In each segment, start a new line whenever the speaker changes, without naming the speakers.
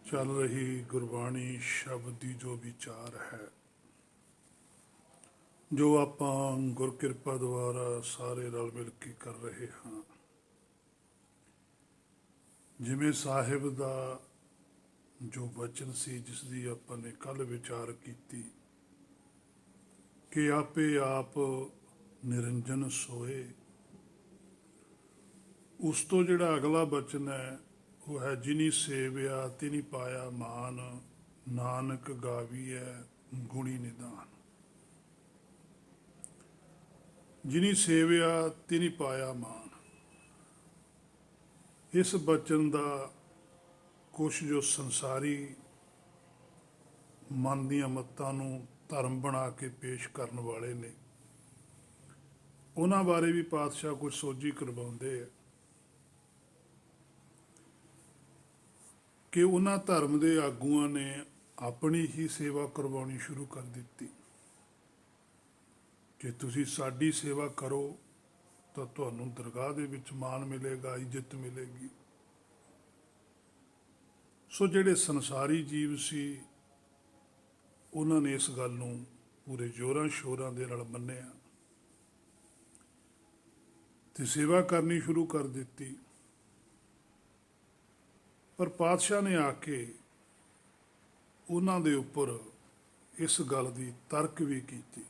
ਚੱਲ ਰਹੀ ਗੁਰਬਾਣੀ ਸ਼ਬਦ ਦੀ ਜੋ ਵਿਚਾਰ ਹੈ, ਜੋ ਆਪਾਂ ਗੁਰ ਕਿਰਪਾ ਦੁਆਰਾ ਸਾਰੇ ਰਲ ਮਿਲ ਕੇ ਕਰ ਰਹੇ ਹਾਂ। ਜਿਵੇਂ ਸਾਹਿਬ ਦਾ ਜੋ ਬਚਨ ਸੀ, ਜਿਸ ਦੀ ਆਪਾਂ ਨੇ ਕੱਲ ਵਿਚਾਰ ਕੀਤੀ ਕਿ ਆਪੇ ਆਪ ਨਿਰੰਜਨ ਸੋਏ, ਉਸ ਤੋਂ ਜਿਹੜਾ ਅਗਲਾ ਬਚਨ ਹੈ ਉਹ ਹੈ ਜਿਨੀ ਸੇਵਿਆ ਤਿਨੀ ਪਾਇਆ ਮਾਨ, ਨਾਨਕ ਗਾਵੀਐ ਗੁਣੀ ਨਿਦਾਨ। ਜਿਨੀ ਸੇਵਿਆ ਤਿਨੀ ਪਾਇਆ ਮਾਨ, ਇਸ ਬਚਨ ਦਾ ਕੁਛ ਜੋ ਸੰਸਾਰੀ ਮਨ ਦੀਆਂ ਮੱਤਾਂ ਨੂੰ ਧਰਮ ਬਣਾ ਕੇ ਪੇਸ਼ ਕਰਨ ਵਾਲੇ ਨੇ, ਉਹਨਾਂ ਬਾਰੇ ਵੀ ਪਾਤਸ਼ਾਹ ਕੁਝ ਸੋਝੀ ਕਰਵਾਉਂਦੇ ਆ ਕਿ ਉਹਨਾਂ ਧਰਮ ਦੇ ਆਗੂਆਂ ਨੇ ਆਪਣੀ ਹੀ ਸੇਵਾ ਕਰਵਾਉਣੀ ਸ਼ੁਰੂ ਕਰ ਦਿੱਤੀ ਕਿ ਤੁਸੀਂ ਸਾਡੀ ਸੇਵਾ ਕਰੋ ਤਾਂ ਤੁਹਾਨੂੰ ਦਰਗਾਹ ਦੇ ਵਿੱਚ ਮਾਣ ਮਿਲੇਗਾ, ਇੱਜ਼ਤ ਮਿਲੇਗੀ। ਸੋ ਜਿਹੜੇ ਸੰਸਾਰੀ ਜੀਵ ਸੀ, ਉਹਨਾਂ ਨੇ ਇਸ ਗੱਲ ਨੂੰ ਪੂਰੇ ਜ਼ੋਰਾਂ ਸ਼ੋਰਾਂ ਦੇ ਨਾਲ ਮੰਨਿਆ ਤੇ ਸੇਵਾ ਕਰਨੀ ਸ਼ੁਰੂ ਕਰ ਦਿੱਤੀ। ਪਰ ਪਾਤਸ਼ਾਹ ਨੇ ਆ ਕੇ ਉਹਨਾਂ ਦੇ ਉੱਪਰ ਇਸ ਗੱਲ ਦੀ ਤਰਕ ਵੀ ਕੀਤੀ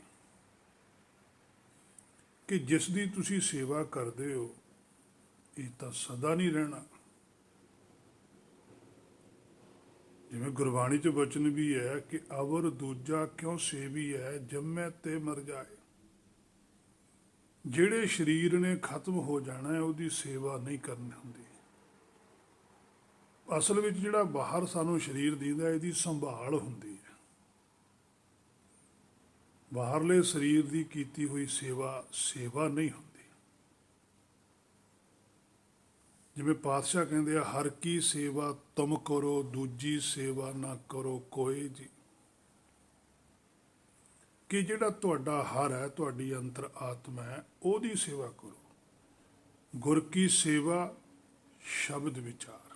ਕਿ ਜਿਸ ਦੀ ਤੁਸੀਂ ਸੇਵਾ ਕਰਦੇ ਹੋ, ਇਹ ਤਾਂ ਸਦਾ ਨਹੀਂ ਰਹਿਣਾ। ਜਿਵੇਂ ਗੁਰਬਾਣੀ 'ਚ ਬਚਨ ਵੀ ਹੈ ਕਿ ਅਵਰ ਦੂਜਾ ਕਿਉਂ ਸੇਵੀ ਹੈ, ਜੰਮੈ ਤੇ ਮਰ ਜਾਏ। ਜਿਹੜੇ ਸਰੀਰ ਨੇ ਖਤਮ ਹੋ ਜਾਣਾ ਹੈ, ਉਹਦੀ ਸੇਵਾ ਨਹੀਂ ਕਰਨੀ ਹੁੰਦੀ। ਅਸਲ ਵਿੱਚ ਜਿਹੜਾ ਬਾਹਰ ਸਾਨੂੰ ਸਰੀਰ ਦਿੰਦਾ, ਇਹਦੀ ਸੰਭਾਲ ਹੁੰਦੀ ਹੈ। ਬਾਹਰਲੇ ਸਰੀਰ ਦੀ ਕੀਤੀ ਹੋਈ ਸੇਵਾ ਨਹੀਂ ਹੁੰਦੀ। ਜਿਵੇਂ ਪਾਤਸ਼ਾਹ ਕਹਿੰਦੇ ਆ, ਹਰ ਕੀ ਸੇਵਾ ਤੁਮ ਕਰੋ, ਦੂਜੀ ਸੇਵਾ ਨਾ ਕਰੋ ਕੋਈ ਜੀ। ਕਿ ਜਿਹੜਾ ਤੁਹਾਡਾ ਹਰ ਹੈ, ਤੁਹਾਡੀ ਅੰਤਰ ਆਤਮਾ ਹੈ, ਉਹਦੀ ਸੇਵਾ ਕਰੋ। ਗੁਰ ਕੀ ਸੇਵਾ ਸ਼ਬਦ ਵਿਚਾਰ,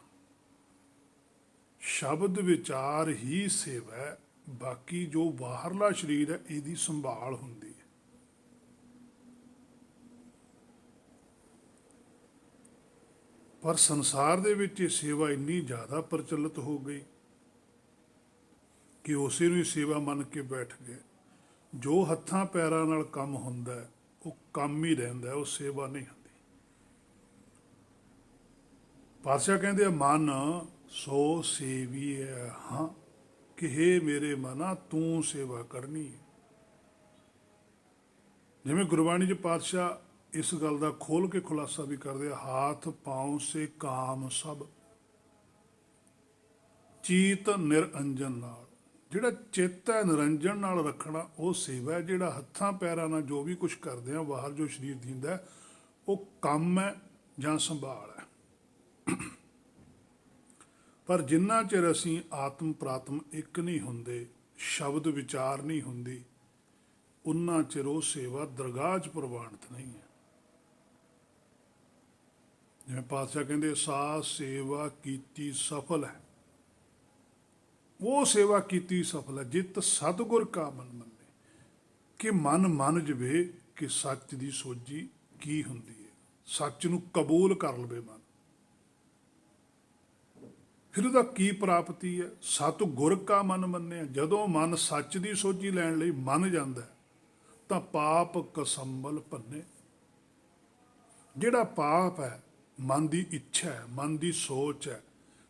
ਸ਼ਬਦ ਵਿਚਾਰ ਹੀ ਸੇਵਾ ਹੈ। ਬਾਕੀ ਜੋ ਬਾਹਰਲਾ ਸਰੀਰ ਹੈ, ਇਹਦੀ ਸੰਭਾਲ ਹੁੰਦੀ ਹੈ। ਪਰ ਸੰਸਾਰ ਦੇ ਵਿੱਚ ਇਹ ਸੇਵਾ ਇੰਨੀ ਜ਼ਿਆਦਾ ਪ੍ਰਚਲਿਤ ਹੋ ਗਈ ਕਿ ਉਸੇ ਨੂੰ ਹੀ ਸੇਵਾ ਮੰਨ ਕੇ ਬੈਠ ਗਏ। ਜੋ ਹੱਥਾਂ ਪੈਰਾਂ ਨਾਲ ਕੰਮ ਹੁੰਦਾ ਹੈ, ਉਹ ਕੰਮ ਹੀ ਰਹਿੰਦਾ, ਉਹ ਸੇਵਾ ਨਹੀਂ ਹੁੰਦੀ। ਪਾਤਸ਼ਾਹ ਕਹਿੰਦੇ ਆ, ਮਨ ਸੋ ਸੇਵੀ ਹੈ ਹਾਂ, ਕਿ ਹੇ ਮੇਰੇ ਮਨਾ ਤੂੰ ਸੇਵਾ ਕਰਨੀ ਹੈ। ਜਿਵੇਂ ਗੁਰਬਾਣੀ 'ਚ ਪਾਤਸ਼ਾਹ ਇਸ ਗੱਲ ਦਾ ਖੋਲ ਕੇ ਖੁਲਾਸਾ ਵੀ ਕਰਦੇ ਆ, ਹਾਥ ਪਾਉ ਸੇ ਕਾਮ ਸਭ ਚੀਤ ਨਿਰੰਜਨ ਨਾਲ। ਜਿਹੜਾ ਚਿੱਤ ਹੈ ਨਿਰੰਜਨ ਨਾਲ ਰੱਖਣਾ, ਉਹ ਸੇਵਾ ਹੈ। ਜਿਹੜਾ ਹੱਥਾਂ ਪੈਰਾਂ ਨਾਲ ਜੋ ਵੀ ਕੁਝ ਕਰਦੇ ਆ, ਬਾਹਰ ਜੋ ਸਰੀਰ ਦਿੰਦਾ, ਉਹ ਕੰਮ ਹੈ ਜਾਂ ਸੰਭਾਲ ਹੈ। ਪਰ ਜਿੰਨਾ ਚਿਰ ਅਸੀਂ ਆਤਮ ਪ੍ਰਾਤਮ ਇੱਕ ਨਹੀਂ ਹੁੰਦੇ, ਸ਼ਬਦ ਵਿਚਾਰ ਨਹੀਂ ਹੁੰਦੀ, ਉਨਾ ਚਿਰ ਉਹ ਸੇਵਾ ਦਰਗਾਹ 'ਚ ਪ੍ਰਵਾਨਿਤ ਨਹੀਂ ਹੈ। ਜਿਵੇਂ ਪਾਤਸ਼ਾਹ ਕਹਿੰਦੇ, ਸਾ ਸੇਵਾ ਕੀਤੀ ਸਫਲ ਹੈ। ਉਹ ਸੇਵਾ ਕੀਤੀ ਸਫਲ ਹੈ ਜਿਤ ਸਤਿਗੁਰ ਕਾ ਮਨ ਮੰਨੇ, ਕਿ ਮਨ ਮੰਨ ਜਵੇ ਕਿ ਸੱਚ ਦੀ ਸੋਝੀ ਕੀ ਹੁੰਦੀ ਹੈ, ਸੱਚ ਨੂੰ ਕਬੂਲ ਕਰ ਲਵੇ ਮਨ। ਫਿਰ ਉਹਦਾ ਕੀ ਪ੍ਰਾਪਤੀ ਹੈ? ਸਤਿਗੁਰ ਕਾ ਮਨ ਮੰਨਿਆ। ਜਦੋਂ ਮਨ ਸੱਚ ਦੀ ਸੋਝੀ ਲੈਣ ਲਈ ਮੰਨ ਜਾਂਦਾ ਤਾਂ ਪਾਪ ਕਸੰਬਲ ਭੰਨੇ। ਜਿਹੜਾ ਪਾਪ ਹੈ, ਮਨ ਦੀ ਇੱਛਾ ਹੈ, ਮਨ ਦੀ ਸੋਚ ਹੈ,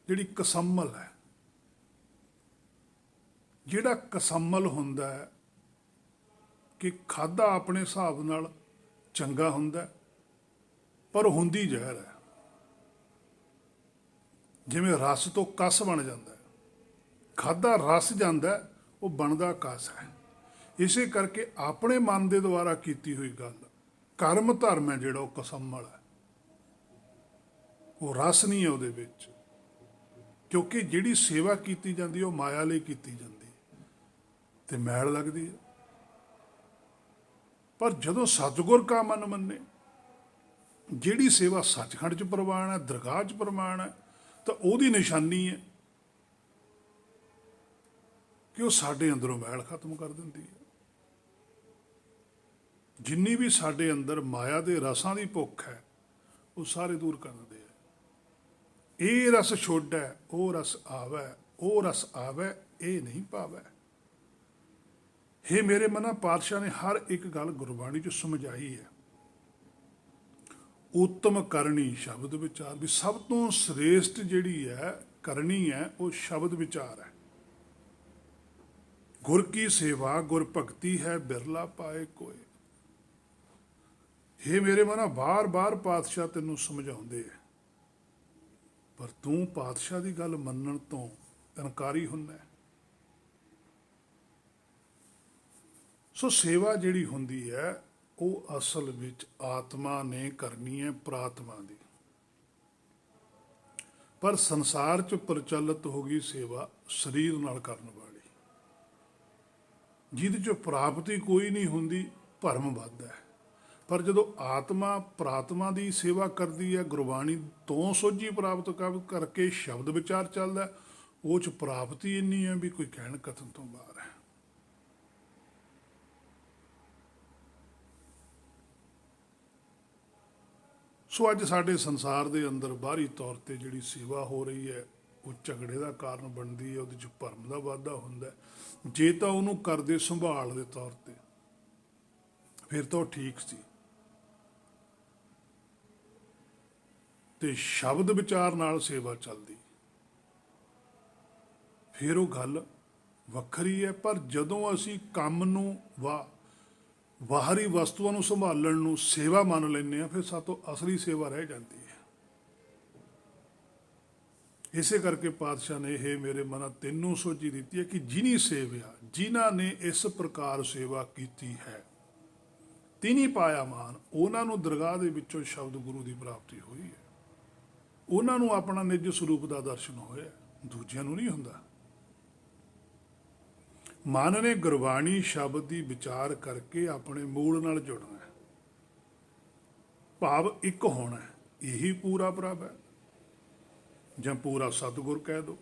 ਜਿਹੜੀ ਕਸੰਮਲ ਹੈ। ਜਿਹੜਾ ਕਸੰਮਲ ਹੁੰਦਾ ਹੈ ਕਿ ਖਾਧਾ ਆਪਣੇ ਹਿਸਾਬ ਨਾਲ ਚੰਗਾ ਹੁੰਦਾ, ਪਰ ਹੁੰਦੀ ਜ਼ਹਿਰ ਹੈ। ਜਿਵੇਂ ਰਸ ਤੋਂ ਕਸ ਬਣ ਜਾਂਦਾ, ਖਾਧਾ ਰਸ ਜਾਂਦਾ, ਉਹ ਬਣਦਾ ਕਸ ਹੈ। ਇਸੇ ਕਰਕੇ ਆਪਣੇ ਮਨ ਦੇ ਦੁਆਰਾ ਕੀਤੀ ਹੋਈ ਗੱਲ, ਕਰਮ ਧਰਮ ਹੈ ਜਿਹੜਾ, ਉਹ ਕਸੰਮਲ ਹੈ, ਉਹ ਰਸ ਨਹੀਂ ਹੈ ਉਹਦੇ ਵਿੱਚ। ਕਿਉਂਕਿ ਜਿਹੜੀ ਸੇਵਾ ਕੀਤੀ ਜਾਂਦੀ, ਉਹ ਮਾਇਆ ਲਈ ਕੀਤੀ ਜਾਂਦੀ ਤੇ ਮੈਲ ਲੱਗਦੀ ਹੈ। ਪਰ ਜਦੋਂ ਸਤਿਗੁਰ ਕਾ ਮਨ ਮੰਨੇ, ਜਿਹੜੀ ਸੇਵਾ ਸੱਚਖੰਡ 'ਚ ਪ੍ਰਵਾਨ ਹੈ, ਦਰਗਾਹ 'ਚ ਪ੍ਰਵਾਨ ਹੈ, ਤਾਂ ਉਹਦੀ ਨਿਸ਼ਾਨੀ ਹੈ ਕਿ ਉਹ ਸਾਡੇ ਅੰਦਰੋਂ ਮੈਲ ਖਤਮ ਕਰ ਦਿੰਦੀ ਹੈ। ਜਿੰਨੀ ਵੀ ਸਾਡੇ ਅੰਦਰ ਮਾਇਆ ਦੇ ਰਸਾਂ ਦੀ ਭੁੱਖ ਹੈ ਉਹ ਸਾਰੇ ਦੂਰ ਕਰ ਦਿੰਦੇ ਆ। ਇਹ ਰਸ ਛੋੜੈ ਉਹ ਰਸ ਆਵੈ, ਉਹ ਰਸ ਆਵੈ ਇਹ ਨਹੀਂ ਪਾਵੈ। ਹੇ ਮੇਰੇ ਮਨਾ, ਪਾਤਸ਼ਾਹ ਨੇ ਹਰ ਇੱਕ ਗੱਲ ਗੁਰਬਾਣੀ 'ਚ ਸਮਝਾਈ ਹੈ। ਉੱਤਮ ਕਰਨੀ ਸ਼ਬਦ ਵਿਚਾਰ, ਵੀ ਸਭ ਤੋਂ ਸ੍ਰੇਸ਼ਟ ਜਿਹੜੀ ਹੈ ਕਰਨੀ ਹੈ ਉਹ ਸ਼ਬਦ ਵਿਚਾਰ ਹੈ। ਗੁਰ ਕੀ ਸੇਵਾ ਗੁਰ ਭਗਤੀ ਹੈ, ਬਿਰਲਾ ਪਾਏ ਕੋਏ। ਹੇ ਮੇਰੇ ਮਨਾ, ਬਾਰ-ਬਾਰ ਪਾਤਸ਼ਾਹ ਤੈਨੂੰ ਸਮਝਾਉਂਦੇ ਆ, ਪਰ ਤੂੰ ਪਾਤਸ਼ਾਹ ਦੀ ਗੱਲ ਮੰਨਣ ਤੋਂ ਇਨਕਾਰੀ ਹੁੰਦਾ ਹੈ। ਸੋ ਸੇਵਾ ਜਿਹੜੀ ਹੁੰਦੀ ਹੈ ਉਹ ਅਸਲ ਵਿੱਚ ਆਤਮਾ ਨੇ ਕਰਨੀ ਹੈ, ਪ੍ਰਾਤਮਾ ਦੀ। ਪਰ ਸੰਸਾਰ 'ਚ ਪ੍ਰਚਲਿਤ ਹੋ ਗਈ ਸੇਵਾ ਸਰੀਰ ਨਾਲ ਕਰਨ ਵਾਲੀ, ਜਿਹਦੇ 'ਚ ਪ੍ਰਾਪਤੀ ਕੋਈ ਨਹੀਂ ਹੁੰਦੀ, ਭਰਮ ਵੱਧਦਾ ਹੈ। ਪਰ ਜਦੋਂ ਆਤਮਾ ਪ੍ਰਾਤਮਾ ਦੀ ਸੇਵਾ ਕਰਦੀ ਹੈ, ਗੁਰਬਾਣੀ ਤੋਂ ਸੋਝੀ ਪ੍ਰਾਪਤ ਕਰਕੇ ਸ਼ਬਦ ਵਿਚਾਰ ਚੱਲਦਾ, ਉਹ 'ਚ ਪ੍ਰਾਪਤੀ ਇੰਨੀ ਹੈ ਵੀ ਕੋਈ ਕਹਿਣ ਕਥਨ ਤੋਂ ਬਾਹਰ ਹੈ। ਸੋ ਅੱਜ ਸਾਡੇ ਸੰਸਾਰ ਦੇ ਅੰਦਰ ਬਾਹਰੀ ਤੌਰ ਤੇ ਜਿਹੜੀ ਸੇਵਾ ਹੋ ਰਹੀ ਹੈ ਉਹ ਝਗੜੇ ਦਾ ਕਾਰਨ ਬਣਦੀ ਹੈ, ਉਹਦੇ 'ਚ ਭਰਮ ਦਾ ਵਾਧਾ ਹੁੰਦਾ ਹੈ। ਜੇ ਤਾਂ ਉਹਨੂੰ ਕਰਦੇ ਸੰਭਾਲ ਦੇ ਤੌਰ ਤੇ ਫਿਰ ਤਾਂ ਉਹ ਠੀਕ ਸੀ, ਤੇ ਸ਼ਬਦ ਵਿਚਾਰ ਨਾਲ ਸੇਵਾ ਚੱਲਦੀ ਫਿਰ ਉਹ ਗੱਲ ਵੱਖਰੀ ਹੈ। ਪਰ ਜਦੋਂ ਅਸੀਂ ਕੰਮ ਨੂੰ ਬਾਹਰੀ ਵਸਤੂਆਂ ਨੂੰ ਸੰਭਾਲਣ ਨੂੰ ਸੇਵਾ ਮੰਨ ਲੈਂਦੇ ਹਾਂ, ਫਿਰ ਸਾਤੋਂ ਅਸਲੀ ਸੇਵਾ ਰਹਿ ਜਾਂਦੀ ਹੈ। ਇਸੇ ਕਰਕੇ ਪਾਤਸ਼ਾਹ ਨੇ ਇਹ ਮੇਰੇ ਮਨਾ ਤੈਨੂੰ ਸੋਝੀ ਦਿੱਤੀ ਹੈ ਕਿ ਜਿਨੀ ਸੇਵਿਆ, ਜਿਨ੍ਹਾਂ ਨੇ ਇਸ ਪ੍ਰਕਾਰ ਸੇਵਾ ਕੀਤੀ ਹੈ, ਤਿਨੀ ਪਾਇਆ ਮਾਨ, ਉਹਨਾਂ ਨੂੰ ਦਰਗਾਹ ਦੇ ਵਿੱਚੋਂ ਸ਼ਬਦ ਗੁਰੂ ਦੀ ਪ੍ਰਾਪਤੀ ਹੋਈ ਹੈ। ਉਹਨਾਂ ਨੂੰ ਆਪਣਾ ਨਿੱਜ ਸਰੂਪ ਦਾ ਦਰਸ਼ਨ ਹੋਇਆ, ਦੂਜਿਆਂ ਨੂੰ ਨਹੀਂ ਹੁੰਦਾ। ਮਨ ਨੇ ਗੁਰਬਾਣੀ ਸ਼ਬਦ ਦੀ ਵਿਚਾਰ ਕਰਕੇ ਆਪਣੇ ਮੂਲ ਨਾਲ ਜੁੜਨਾ ਹੈ, ਭਾਵ ਇੱਕ ਹੋਣਾ, ਇਹੀ ਪੂਰਾ ਪ੍ਰਭ ਹੈ। ਜਾਂ ਪੂਰਾ ਸਤਿਗੁਰ ਕਹਿ ਦੋ,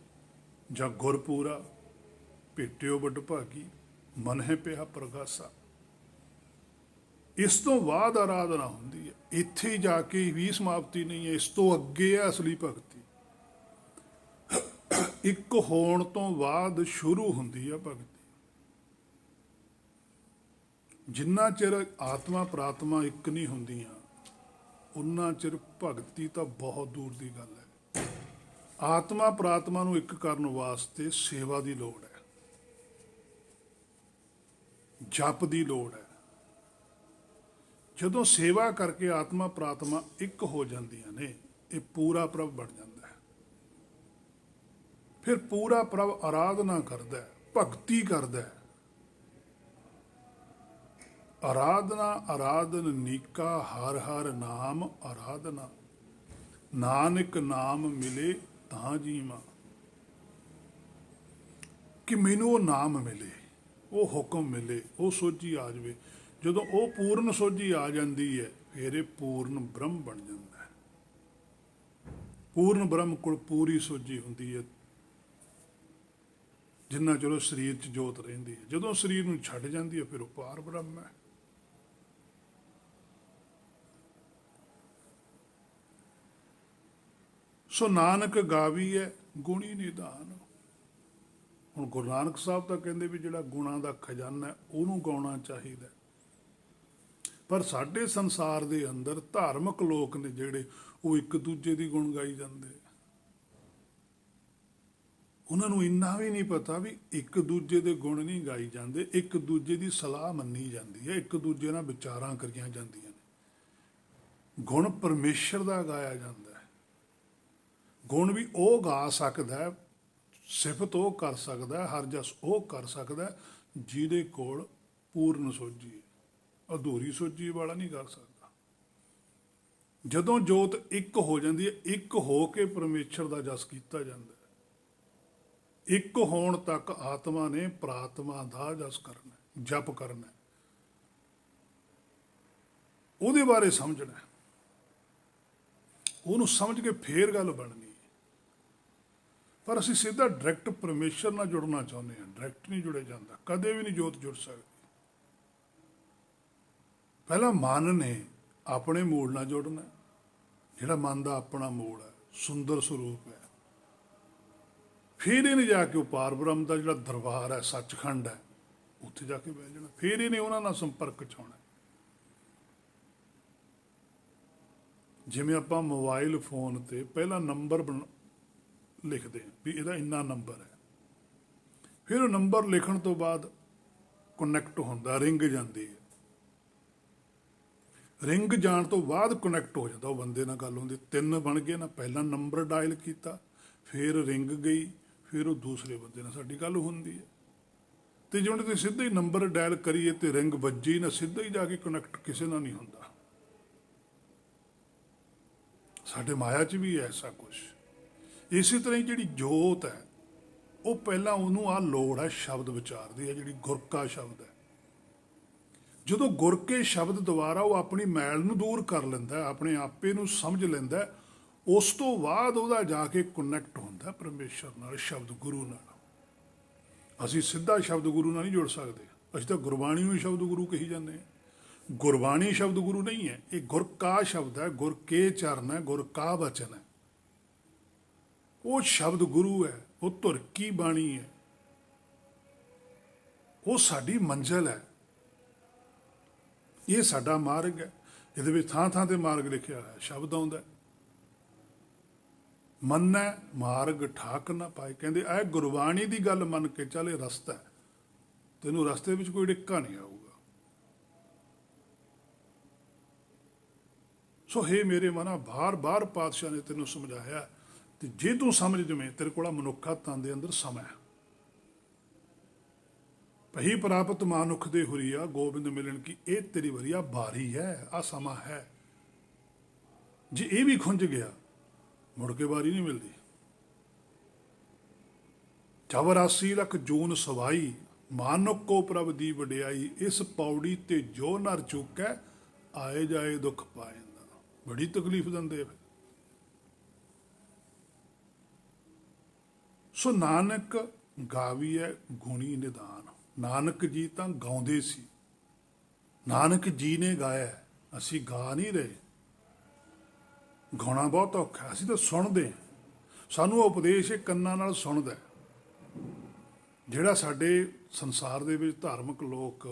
ਜਾਂ ਗੁਰ ਪੂਰਾ ਭੇਟਿਓ ਵੱਡ ਭਾਗੀ, ਮਨ ਹੈ ਪਿਆ ਪ੍ਰਗਾਸਾ। ਇਸ ਤੋਂ ਬਾਅਦ ਆਰਾਧਨਾ ਹੁੰਦੀ ਹੈ, ਇੱਥੇ ਜਾ ਕੇ ਵੀ ਸਮਾਪਤੀ ਨਹੀਂ ਹੈ, ਇਸ ਤੋਂ ਅੱਗੇ ਹੈ ਅਸਲੀ ਭਗਤੀ। ਇੱਕ ਹੋਣ ਤੋਂ ਬਾਅਦ ਸ਼ੁਰੂ ਹੁੰਦੀ ਹੈ ਭਗਤੀ। ਜਿੰਨਾ ਚਿਰ ਆਤਮਾ ਪ੍ਰਾਤਮਾ ਇੱਕ ਨਹੀਂ ਹੁੰਦੀਆਂ, ਉਨਾ ਚਿਰ ਭਗਤੀ ਤਾਂ ਬਹੁਤ ਦੂਰ ਦੀ ਗੱਲ ਹੈ। ਆਤਮਾ ਪ੍ਰਾਤਮਾ ਨੂੰ ਇੱਕ ਕਰਨ ਵਾਸਤੇ ਸੇਵਾ ਦੀ ਲੋੜ ਹੈ, ਜਪ ਦੀ ਲੋੜ ਹੈ। ਜਦੋਂ ਸੇਵਾ ਕਰਕੇ ਆਤਮਾ ਪ੍ਰਾਤਮਾ ਇੱਕ ਹੋ ਜਾਂਦੀਆਂ ਨੇ, ਇਹ ਪੂਰਾ ਪ੍ਰਭ ਬਣ ਜਾਂਦਾ ਹੈ। ਫਿਰ ਪੂਰਾ ਪ੍ਰਭ ਆਰਾਧਨਾ ਕਰਦਾ ਹੈ, ਭਗਤੀ ਕਰਦਾ ਹੈ। ਆਰਾਧਨਾ ਆਰਾਧਨ ਨੀਕਾ, ਹਰ ਹਰ ਨਾਮ ਆਰਾਧਨਾ, ਨਾਨਕ ਨਾਮ ਮਿਲੇ ਤਾਂ ਜੀਵਾਂ। ਕਿ ਮੈਨੂੰ ਉਹ ਨਾਮ ਮਿਲੇ, ਉਹ ਹੁਕਮ ਮਿਲੇ, ਉਹ ਸੋਝੀ ਆ ਜਾਵੇ। ਜਦੋਂ ਉਹ ਪੂਰਨ ਸੋਝੀ ਆ ਜਾਂਦੀ ਹੈ, ਫਿਰ ਇਹ ਪੂਰਨ ਬ੍ਰਹਮ ਬਣ ਜਾਂਦਾ ਹੈ। ਪੂਰਨ ਬ੍ਰਹਮ ਕੋਲ ਪੂਰੀ ਸੋਝੀ ਹੁੰਦੀ ਹੈ, ਜਿੰਨਾ ਚਿਰ ਸਰੀਰ 'ਚ ਜੋਤ ਰਹਿੰਦੀ ਹੈ। ਜਦੋਂ ਸਰੀਰ ਨੂੰ ਛੱਡ ਜਾਂਦੀ ਹੈ, ਫਿਰ ਉਹ ਪਾਰ ਬ੍ਰਹਮ ਹੈ। ਸੋ ਨਾਨਕ ਗਾਵੀ ਹੈ ਗੁਣੀ ਨਿਧਾਨ। ਹੁਣ ਗੁਰੂ ਨਾਨਕ ਸਾਹਿਬ ਤਾਂ ਕਹਿੰਦੇ ਵੀ ਜਿਹੜਾ ਗੁਣਾਂ ਦਾ ਖਜ਼ਾਨਾ ਹੈ ਉਹਨੂੰ ਗਾਉਣਾ ਚਾਹੀਦਾ, ਪਰ ਸਾਡੇ ਸੰਸਾਰ ਦੇ ਅੰਦਰ ਧਾਰਮਿਕ ਲੋਕ ਨੇ ਜਿਹੜੇ, ਉਹ ਇੱਕ ਦੂਜੇ ਦੀ ਗੁਣ ਗਾਈ ਜਾਂਦੇ। ਉਹਨਾਂ ਨੂੰ ਇੰਨਾ ਵੀ ਨਹੀਂ ਪਤਾ ਵੀ ਇੱਕ ਦੂਜੇ ਦੇ ਗੁਣ ਨਹੀਂ ਗਾਈ ਜਾਂਦੇ, ਇੱਕ ਦੂਜੇ ਦੀ ਸਲਾਹ ਮੰਨੀ ਜਾਂਦੀ ਹੈ, ਇੱਕ ਦੂਜੇ ਨਾਲ ਵਿਚਾਰਾਂ ਕਰੀਆਂ ਜਾਂਦੀਆਂ ਨੇ। ਗੁਣ ਪਰਮੇਸ਼ਰ ਦਾ ਗਾਇਆ ਜਾਂਦਾ ਹੈ। ਗੁਣ ਵੀ ਉਹ ਗਾ ਸਕਦਾ, ਸਿਫਤ ਉਹ ਕਰ ਸਕਦਾ, ਹਰ ਜਸ ਉਹ ਕਰ ਸਕਦਾ ਜਿਹਦੇ ਕੋਲ ਪੂਰਨ ਸੋਝੀ ਹੈ। ਅਧੂਰੀ ਸੋਝੀ ਵਾਲਾ ਨਹੀਂ ਕਰ ਸਕਦਾ। ਜਦੋਂ ਜੋਤ ਇੱਕ ਹੋ ਜਾਂਦੀ ਹੈ, ਇੱਕ ਹੋ ਕੇ ਪਰਮੇਸ਼ਰ ਦਾ ਜਸ ਕੀਤਾ ਜਾਂਦਾ ਹੈ। ਇੱਕ ਹੋਣ ਤੱਕ ਆਤਮਾ ਨੇ ਪ੍ਰਾਤਮਾ ਦਾ ਜਸ ਕਰਨਾ, ਜਪ ਕਰਨਾ, ਉਹਦੇ ਬਾਰੇ ਸਮਝਣਾ, ਉਹਨੂੰ ਸਮਝ ਕੇ ਫੇਰ ਗੱਲ ਬਣਨੀ। ਪਰ ਅਸੀਂ ਸਿੱਧਾ ਡਾਇਰੈਕਟ ਪਰਮੇਸ਼ਰ ਨਾਲ ਜੁੜਨਾ ਚਾਹੁੰਦੇ ਹਾਂ। ਡਾਇਰੈਕਟ ਨਹੀਂ ਜੁੜੇ ਜਾਂਦਾ, ਕਦੇ ਵੀ ਨਹੀਂ ਜੋਤ ਜੁੜ ਸਕਦੀ। ਪਹਿਲਾਂ ਮਨ ਨੇ ਆਪਣੇ ਮੂਲ ਨਾਲ ਜੁੜਨਾ, ਜਿਹੜਾ ਮਨ ਦਾ ਆਪਣਾ ਮੂਲ ਹੈ, ਸੁੰਦਰ ਸਰੂਪ ਹੈ। ਫਿਰ ਇਹਨੇ ਜਾ ਕੇ ਉਹ ਪਾਰ ਬ੍ਰਹਮ ਦਾ ਜਿਹੜਾ ਦਰਬਾਰ ਹੈ, ਸੱਚਖੰਡ ਹੈ, ਉੱਥੇ ਜਾ ਕੇ ਬਹਿ ਜਾਣਾ। ਫਿਰ ਇਹਨੇ ਉਹਨਾਂ ਨਾਲ ਸੰਪਰਕ 'ਚ ਆਉਣਾ। ਜਿਵੇਂ ਆਪਾਂ ਮੋਬਾਈਲ ਫੋਨ ਤੇ ਪਹਿਲਾਂ ਨੰਬਰ ਲਿਖਦੇ ਹਾਂ ਵੀ ਇਹਦਾ ਇੰਨਾ ਨੰਬਰ ਹੈ, ਫਿਰ ਉਹ ਨੰਬਰ ਲਿਖਣ ਤੋਂ ਬਾਅਦ ਕਨੈਕਟ ਹੁੰਦਾ, ਰਿੰਗ ਜਾਂਦੀ ਹੈ। ਰਿੰਗ ਜਾਣ ਤੋਂ ਬਾਅਦ ਕਨੈਕਟ ਹੋ ਜਾਂਦਾ, ਉਹ ਬੰਦੇ ਨਾਲ ਗੱਲ ਹੁੰਦੀ। 3 ਬਣ ਗਏ ਨਾ, ਪਹਿਲਾਂ ਨੰਬਰ ਡਾਇਲ ਕੀਤਾ, ਫਿਰ ਰਿੰਗ ਗਈ, ਫਿਰ ਉਹ ਦੂਸਰੇ ਬੰਦੇ ਨਾਲ ਸਾਡੀ ਗੱਲ ਹੁੰਦੀ ਹੈ। ਤੇ ਜਿਵੇਂ ਤੁਸੀਂ ਸਿੱਧਾ ਹੀ ਨੰਬਰ ਡਾਇਲ ਕਰੀਏ ਤੇ ਰਿੰਗ ਵੱਜੀ ਨਾ, ਸਿੱਧਾ ਹੀ ਜਾ ਕੇ ਕਨੈਕਟ ਕਿਸੇ ਨਾਲ ਨਹੀਂ ਹੁੰਦਾ। ਸਾਡੇ ਮਾਇਆ 'ਚ ਵੀ ਐਸਾ ਕੁਛ। ਇਸੇ ਤਰ੍ਹਾਂ ਹੀ ਜਿਹੜੀ ਜੋਤ ਹੈ, ਉਹ ਪਹਿਲਾਂ ਉਹਨੂੰ ਆਹ ਲੋੜ ਹੈ ਸ਼ਬਦ ਵਿਚਾਰ ਦੀ ਹੈ, ਜਿਹੜੀ ਗੁਰਕਾ ਸ਼ਬਦ ਹੈ। ਜਦੋਂ ਗੁਰ ਕੇ ਸ਼ਬਦ ਦੁਆਰਾ ਉਹ ਆਪਣੀ ਮੈਲ ਨੂੰ ਦੂਰ ਕਰ ਲੈਂਦਾ, ਆਪਣੇ ਆਪੇ ਨੂੰ ਸਮਝ ਲੈਂਦਾ, ਉਸ ਤੋਂ ਬਾਅਦ ਉਹਦਾ ਜਾ ਕੇ ਕਨੈਕਟ ਹੁੰਦਾ ਪਰਮੇਸ਼ਰ ਨਾਲ, ਸ਼ਬਦ ਗੁਰੂ ਨਾਲ। ਅਸੀਂ ਸਿੱਧਾ ਸ਼ਬਦ ਗੁਰੂ ਨਾਲ ਨਹੀਂ ਜੁੜ ਸਕਦੇ, ਅਸੀਂ ਤਾਂ ਗੁਰਬਾਣੀ ਨੂੰ ਸ਼ਬਦ ਗੁਰੂ ਕਹੀ ਜਾਂਦੇ ਹਾਂ। ਗੁਰਬਾਣੀ ਸ਼ਬਦ ਗੁਰੂ ਨਹੀਂ ਹੈ, ਇਹ ਗੁਰ ਕਾ ਸ਼ਬਦ ਹੈ, ਗੁਰ ਕੇ ਚਰਨ ਹੈ, ਗੁਰ ਕਾ ਬਚਨ ਹੈ। ਉਹ ਸ਼ਬਦ ਗੁਰੂ ਹੈ, ਉਹ ਧੁਰ ਕੀ ਬਾਣੀ ਹੈ, ਉਹ ਸਾਡੀ ਮੰਜ਼ਿਲ ਹੈ, ਇਹ ਸਾਡਾ ਮਾਰਗ ਹੈ। ਇਹਦੇ ਵਿੱਚ ਥਾਂ ਥਾਂ ਤੇ ਮਾਰਗ ਲਿਖਿਆ ਹੋਇਆ, ਸ਼ਬਦ ਆਉਂਦਾ। ਮੰਨੈ ਮਾਰਗ ਠਾਕ ਨਾ ਪਾਏ, ਕਹਿੰਦੇ ਇਹ ਗੁਰਬਾਣੀ ਦੀ ਗੱਲ ਮੰਨ ਕੇ ਚੱਲ, ਇਹ ਰਸਤਾ ਹੈ, ਤੈਨੂੰ ਰਸਤੇ ਵਿੱਚ ਕੋਈ ਡਿੱਕਾ ਨਹੀਂ ਆਊਗਾ। ਸੋ ਹੇ ਮੇਰੇ ਮਨਾ, ਬਾਰ-ਬਾਰ ਪਾਤਸ਼ਾਹ ਨੇ ਤੈਨੂੰ ਸਮਝਾਇਆ, ਤੇ ਜੇ ਤੂੰ ਸਮਝ ਜਵੇਂ, ਤੇਰੇ ਕੋਲ ਮਨੁੱਖਾ ਤਨ ਦੇ ਅੰਦਰ ਸਮਾਂ ਹੈ। ਪਹੀ ਪ੍ਰਾਪਤ ਮਾਨੁਖ ਦੇ ਹੁਰੀਆ, ਗੋਬਿੰਦ ਮਿਲਣ ਕੀ ਇਹ ਤੇਰੀ ਵਰੀਆ ਬਾਰੀ ਹੈ, ਆ ਸਮਾਂ ਹੈ। ਜੇ ਇਹ ਵੀ ਖੁੰਝ ਗਿਆ, ਮੁੜ ਕੇ ਵਾਰੀ ਨਹੀਂ ਮਿਲਦੀ। 84 ਲੱਖ ਜੂਨ ਸਵਾਈ, ਮਾਨੁਖ ਕੋ ਪ੍ਰਭ ਦੀ ਵਡਿਆਈ, ਇਸ ਪੌੜੀ ਤੇ ਜੋ ਨਰ ਚੁੱਕੈ, ਆਏ ਜਾਏ ਦੁੱਖ ਪਾਏ। ਬੜੀ ਤਕਲੀਫ ਦਿੰਦੇ। ਸੋ ਨਾਨਕ ਗਾਵੀਐ ਗੁਣੀ ਨਿਦਾਨ, ਨਾਨਕ ਜੀ ਤਾਂ ਗਾਉਂਦੇ ਸੀ, ਨਾਨਕ ਜੀ ਨੇ ਗਾਇਆ, ਅਸੀਂ ਗਾ ਨਹੀਂ ਰਹੇ। ਗਾਉਣਾ ਬਹੁਤ ਔਖਾ, ਅਸੀਂ ਤਾਂ ਸੁਣਦੇ। ਸਾਨੂੰ ਉਪਦੇਸ਼ ਇਹ ਕੰਨਾਂ ਨਾਲ ਸੁਣਦਾ। ਜਿਹੜਾ ਸਾਡੇ ਸੰਸਾਰ ਦੇ ਵਿੱਚ ਧਾਰਮਿਕ ਲੋਕ